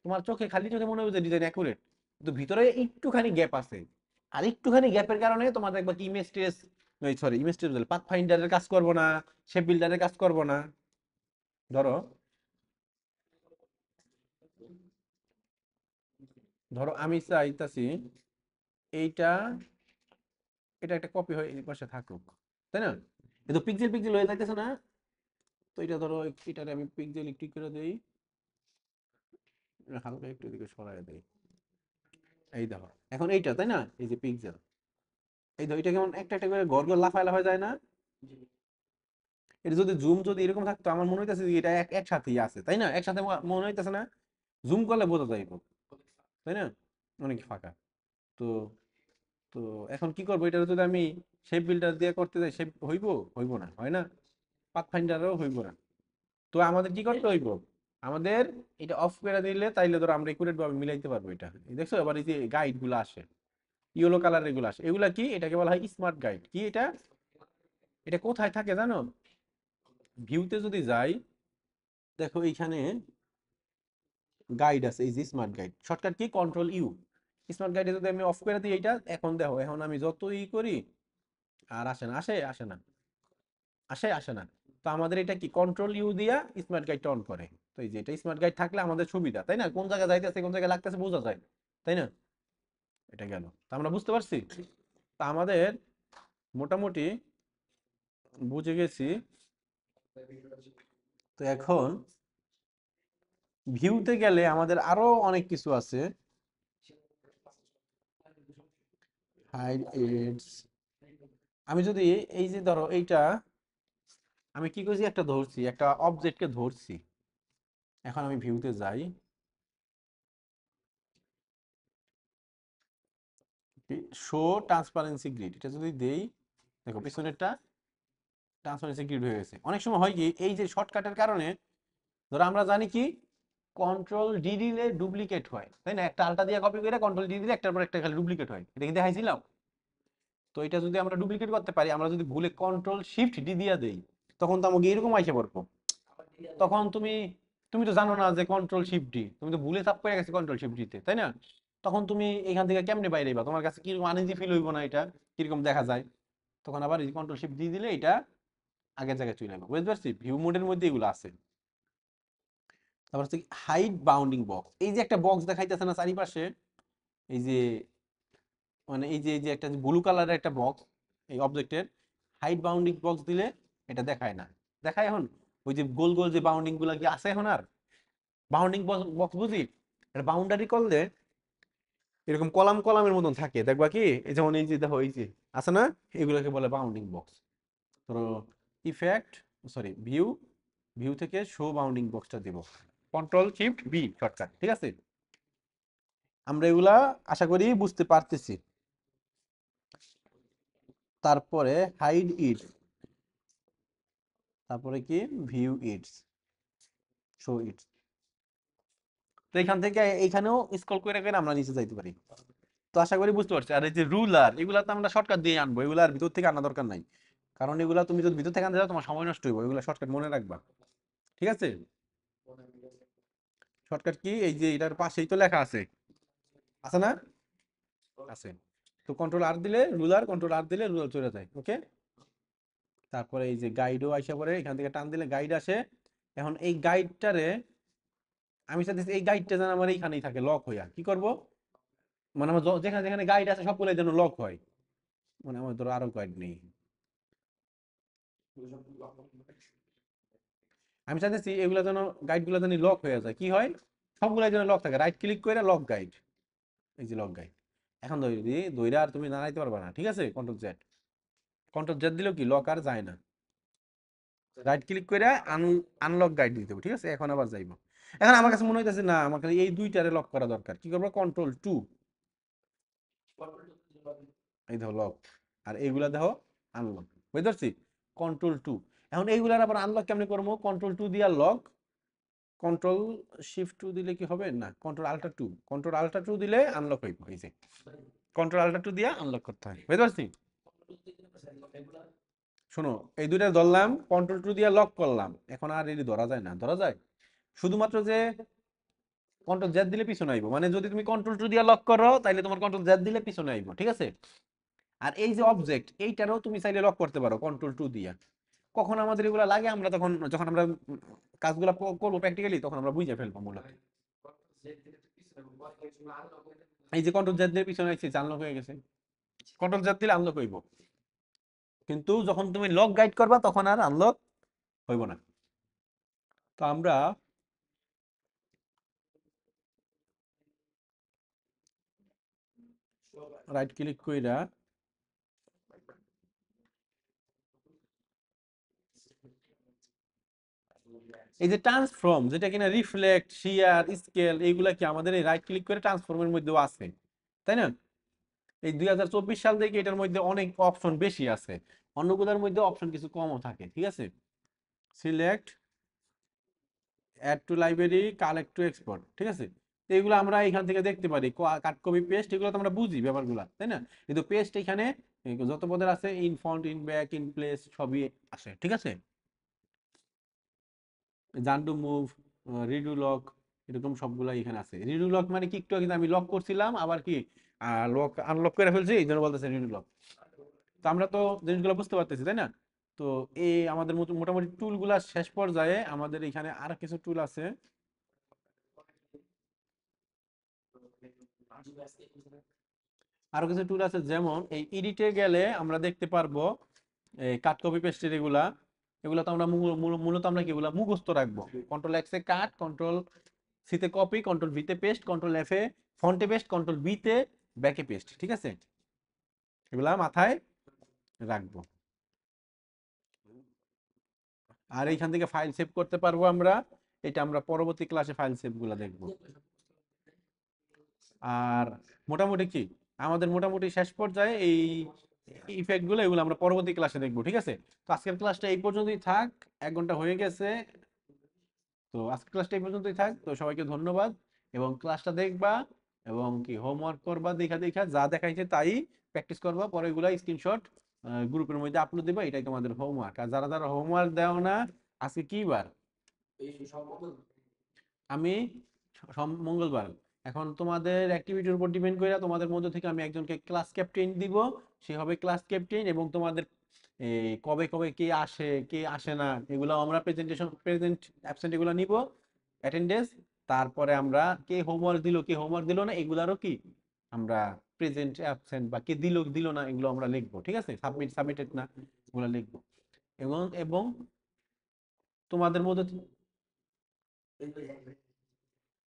তোমার চোখে খালি চোখে মনে হবে যে ডিজাইন অ্যাকুরেট, কিন্তু ভিতরে একটুখানি গ্যাপ আছে। আর একটুখানি গ্যাপের কারণে তোমার দেখবা কি image test, sorry image test path ফাইন্ডারের কাজ করবো না, শেপ বিল্ডারের কাজ করবো না। ধরো ধরো আমি চাইতাছি এইটা, এটা একটা কপি হয়ে এই পাশে থাকুক, তাই না? কিন্তু পিক্সেল পিক্সেল হয়ে যাইতেছে না। তো এটা ধরো এটারে আমি পিক্সেল একটু করে দেই, হালকা একটু এদিকে সরাই দেই। এই দেখো এখন এইটা, তাই না? এই যে পিক্সেল, এই দেখো এটা কেমন একটা একটা করে ঘর ঘর লাফায় লাফায় যায় না? এটা যদি জুম যদি এরকম থাকতো, আমার মনে হইতেছে যে এটা একসাথেই আছে, তাই না? একসাথে মনে হইতেছে না? জুম করলে বোঝা যাইব, তাই না? অনেক ফাঁকা। তো তো এখন কি করবো, এটা যদি আমি শেপ বিল্ডার দিয়ে করতে যাই, শেপ হইব? হইব না, হয় না। পাথ ফাইন্ডারও হইব না। তো আমাদের কি করতে হইব, আমাদের এটা অফ করে দিলে তাইলে ধরো আমরা একুরেট ভাবে মিলাইতে পারবো এটা। এই দেখছো এবার এই যে গাইড গুলো আসে, ইয়েলো কালার এগুলো আসে, এগুলা কি, এটাকে বলা হয় স্মার্ট গাইড। কি এটা? এটা কোথায় থাকে জানো? ভিউতে যদি যাই, দেখো এইখানে গাইড আছে, এই যে smart guide, shortcut key control you. Smart গাইডে যদি আমি অফ করে দিই এইটা, এখন দেখো এখন আমি যতই করি আর আসে না, আসে না, আসে না। তো আমাদের এটা কি কন্ট্রোল ইউ দিয়া স্মার্ট গাইডটা অন করে। তো এই যে এটা স্মার্ট গাইড থাকলে আমাদের সুবিধা, তাই না? কোন জায়গায় যাইতেছে কোন জায়গায় লাগতেছে বোঝা যায়, তাই না? এটা গেল, তা আমরা বুঝতে পারছি। তা আমাদের মোটামুটি বুঝে গেছি। তো এখন ভিউতে গেলে আমাদের আরো অনেক কিছু আছে। হাইড এডস, আমি যদি এই যে ধরো এইটা, আমি কি করছি, একটা ধরছি, একটা অবজেক্টকে ধরছি। এখন আমি ভিউতে যাই, শো ট্রান্সপারেন্সি গ্রিড, এটা যদি দেই, দেখো পিছনেরটা ট্রান্সপারেন্সি গ্রিড হয়ে গেছে। অনেক সময় হয় কি, এই যে শর্টকাটের কারণে ধরো আমরা জানি কি কন্ট্রোল ডি দিলে ডুপ্লিকেট হয়, তাই না? একটা আলটা দিয়ে কপি করে কন্ট্রোল ডি দিলে একটার পর একটা খালি ডুপ্লিকেট হয়, এটা কি দেখাইছিলাম? তো এটা যদি আমরা ডুপ্লিকেট করতে পারি, আমরা যদি ভুলে কন্ট্রোল শিফট ডি দিয়ে দেই, তখন তো আমাকে এরকম আইসে পড়বো। তখন তুমি তুমি তো জানো না যে কন্ট্রোল শিফট ডি, তুমি তো ভুলে চাপ করে গেছে কন্ট্রোল শিফট ডিতে, তাই না? তখন তুমি এখান থেকে কেমনে বাইরে বা তোমার কাছে কিরকম আনইজি ফিল হইব না, এটা কিরকম দেখা যায়। তখন আবার এই কন্ট্রোল শিফট দিয়ে দিলে এটা আগের জায়গায় চলে যাবে। বুঝতে পারছি, ভিউ মোডের মধ্যে এগুলো আছে। তারপর হচ্ছে হাইড বাউন্ডিং বক্স, এই যে একটা বক্স দেখাইতেছে না চারিপাশে, এই যে মানে এই যে একটা ব্লু কালারের একটা বক্স, এই অবজেক্টের হাইড বাউন্ডিং বক্স দিলে এটা দেখায় না। দেখায় এখন ওই যে গোল গোল যে বাউন্ডিং গুলা কি আছে এখন আর? বাউন্ডিং বক্স বুঝি, এটা বাউন্ডারি করলে এরকম কলাম কলামের মতন থাকে, দেখবা কি এই যেমন এই যে দেখো এই যে আছে না, এগুলোকে বলে বাউন্ডিং বক্স। ধরো ইফেক্ট, সরি ভিউ, ভিউ থেকে শো বাউন্ডিং বক্সটা দিব, কন্ট্রোল শিফট বি শর্টকাট, ঠিক আছে? আমরা এগুলা আশা করি বুঝতে পারতেছি। তারপরে হাইড ইট, তারপরে কি ভিউ ইটস, শো ইটস। তো এখান থেকে এইখানেও স্ক্রল করে করে আমরা নিচে যাইতে পারি। তো আশা করি বুঝতে পারছি। আর এই যে রুলার, এগুলা তো আমরা শর্টকাট দিয়ে আনবো, এগুলার ভিতর থেকে আনা দরকার নাই। কারণ এগুলা তুমি যদি ভিতর থেকে আনতে যাও তোমার সময় নষ্ট হইব, এগুলা শর্টকাট মনে রাখবা, ঠিক আছে? শর্টকাট কি, এই যে এটার পাশেই তো লেখা আছে, আছে না? আছে। তো কন্ট্রোল আর দিলে রুলার চলে যায়, ওকে। তারপরে এই যে গাইডও আইসা পড়ে, এখান থেকে টান দিলে গাইড আসে। এখন এই গাইডটারে আমি চাইতেছি এই গাইডটা যেন আমার এইখানেই থাকে লক হইয়া, কি করব, মানে আমার যেখানে যেখানে গাইড আছে সবগুলো যেন লক হয়, মানে আমার ধরো আরো গাইড নেই। আমি চাইতেছি এগুলো যেন গাইড গুলো যেন লক হয়ে যায়, কি হয় সবগুলো যেন লক থাকে, রাইট ক্লিক করে লক গাইড, এই যে লক গাইড। এখন ধরি দইরা আর তুমি নাড়াইতে পারবা না, ঠিক আছে, কন্ট্রোল জেড, কন্ট্রোল জেড দিলেও কি লক আর যায় না, রাইট ক্লিক করে আনলক গাইড দিতে হবে, ঠিক আছে, এখন আবার যাইবো। এখন আমার কাছে মনে হইতেছে না আমার কাছে এই দুইটারে লক করা দরকার, কি করবো, কন্ট্রোল টু, এই দেখো লক, আর এইগুলা দেখো আনলক, বুঝতে পারছি, কন্ট্রোল টু। এখন এইগুলার আবার আনলক কেমনি করবো, কন্ট্রোল টু দিয়া লক, কন্ট্রোল শিফট টু দিলে কি হবে না, control alt two, control alt two দিলে আনলক হইব, এই যে কন্ট্রোল আল্টা টু দিয়া আনলক করতে হয়, বুঝতে পারছি। শোনো, এই দুইটা ধরলাম, কন্ট্রোল টু দিয়া লক করলাম, এখন আর এটি ধরা যায় না, ধরা যায় শুধুমাত্র যে কন্ট্রোল জেড দিলে পিছনে আইবো, মানে যদি তুমি কন্ট্রোল টু দিয়া লক করো তাহলে তোমার কন্ট্রোল জেড দিলে পিছনে আইবো, ঠিক আছে। আর এই যে অবজেক্ট এইটারও তুমি চাইলে লক করতে পারো কন্ট্রোল টু দিয়া। কখন আমাদের এগুলা লাগে, আমরা তখন যখন আমরা কাজগুলো করবো প্র্যাকটিক্যালি তখন আমরা বুঝে ফেলবো মূলত। এই যে কন্ট্রোল জেড দিয়ে পিছনে আইছে, আনলক হয়ে গেছে, কন্ট্রোল জেড দিলে আনলক হইব, কিন্তু যখন তুমি লক গাইড করবা তখন আর আনলক হইব না। তো আমরা রাইট ক্লিক কইরা এই যে ট্রান্সফর্ম, যেটা কিনা রিফ্লেক্ট, শিয়ার, স্কেল, এইগুলা কি আমাদের এই রাইট ক্লিক করে ট্রান্সফর্মের মধ্যেও আছে, তাই না। এই 2024 সাল থেকে এটার মধ্যে অনেক অপশন বেশি আছে, অন্যগুলোর মধ্যে অপশন কিছু কমও থাকে, ঠিক আছে। Select, add to library, collect to export, ঠিক আছে। তো এগুলো আমরা এখান থেকে দেখতে পারি, কাট কপি পেস্ট, এগুলো তো আমরা বুঝি ব্যাপারগুলো, তাই না। কিন্তু পেস্ট এখানে যত পদের আছে, in font, in back, in place সবই আসে, ঠিক আছে। জান টু মুভ, রিডু লক, এরকম সবগুলাই এখানে আছে। রিডু লক মানে কি, একটু আগে আমি লক করছিলাম আবার কি লক আনলক করে ফেলছি, এই জন্য বলতেছে রিডু লক। তো আমরা তো জিনিসগুলো বুঝতে পারতেছি, তাই না। তো এই আমাদের মোটামুটি টুলগুলা শেষ পর্যায়ে, আমাদের এখানে আর কিছু টুল আছে। আরো কিছু টুল আছে, যেমন এই এডিটে গেলে আমরা দেখতে পারবো এই কাট কপি পেস্টের এগুলা, এগুলো তো আমরা মূলত আমরা কি এগুলা মুখস্থ রাখবো। কন্ট্রোল এক্স এ কাট, কন্ট্রোল সি তে কপি, কন্ট্রোল ভি তে পেস্ট, কন্ট্রোল এফ এ ফন্টে পেস্ট, কন্ট্রোল বি তে ব্যাকে পেস্ট, ঠিক আছে, এগুলা মাথায় রাখবো। আর এইখান থেকে ফাইল সেভ করতে পারবো আমরা, এটা আমরা পরবর্তী ক্লাসে ফাইল সেভ গুলা দেখবো। আর মোটামুটি কি আমাদের মোটামুটি শেষ পর্যায়ে এই ইফেক্ট গুলো, এগুলো আমরা পরবর্তী ক্লাসে দেখবো, ঠিক আছে। তো আজকের ক্লাসটা এই পর্যন্তই থাক, 1 ঘন্টা হয়ে গেছে। তো আজকের ক্লাসটা এই পর্যন্তই থাক, তো সবাইকে ধন্যবাদ, এবং ক্লাসটা দেখবা এবং কি হোমওয়ার্ক করবা, দেখা দেখা যা দেখাইছে তাই প্র্যাকটিস করবা, পরে এগুলা স্ক্রিনশট গ্রুপের মধ্যে আপলোড দিবা, এটাই তোমাদের হোমওয়ার্ক। আর যারা যারা হোমওয়ার্ক দাও না, আজকে কি বার, আমি মঙ্গলবার। এখন তোমাদের অ্যাক্টিভিটির উপর ডিপেন্ড করে তোমাদের মধ্যে থেকে আমি একজনকে ক্লাস ক্যাপ্টেন দিব, সে হবে ক্লাস ক্যাপ্টেন, এবং তোমাদের কবে কবে কে আসে কে আসে না এগুলো আমরা প্রেজেন্ট অ্যাবসেন্ট এগুলো নিব, অ্যাটেন্ডেন্স। তারপরে আমরা কে হোমওয়ার্ক দিল কে হোমওয়ার্ক দিল না এগুলারও কি আমরা প্রেজেন্ট অ্যাবসেন্ট বা কে দিল দিল না এগুলো আমরা লিখবো, ঠিক আছে, সাবমিটেড না এগুলো লিখবো। এবং এবং তোমাদের মধ্যে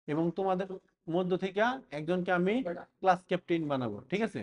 এবং তোমাদের মধ্য থেকে একজনকে আমি ক্লাস ক্যাপ্টেন বানাবো, ঠিক আছে।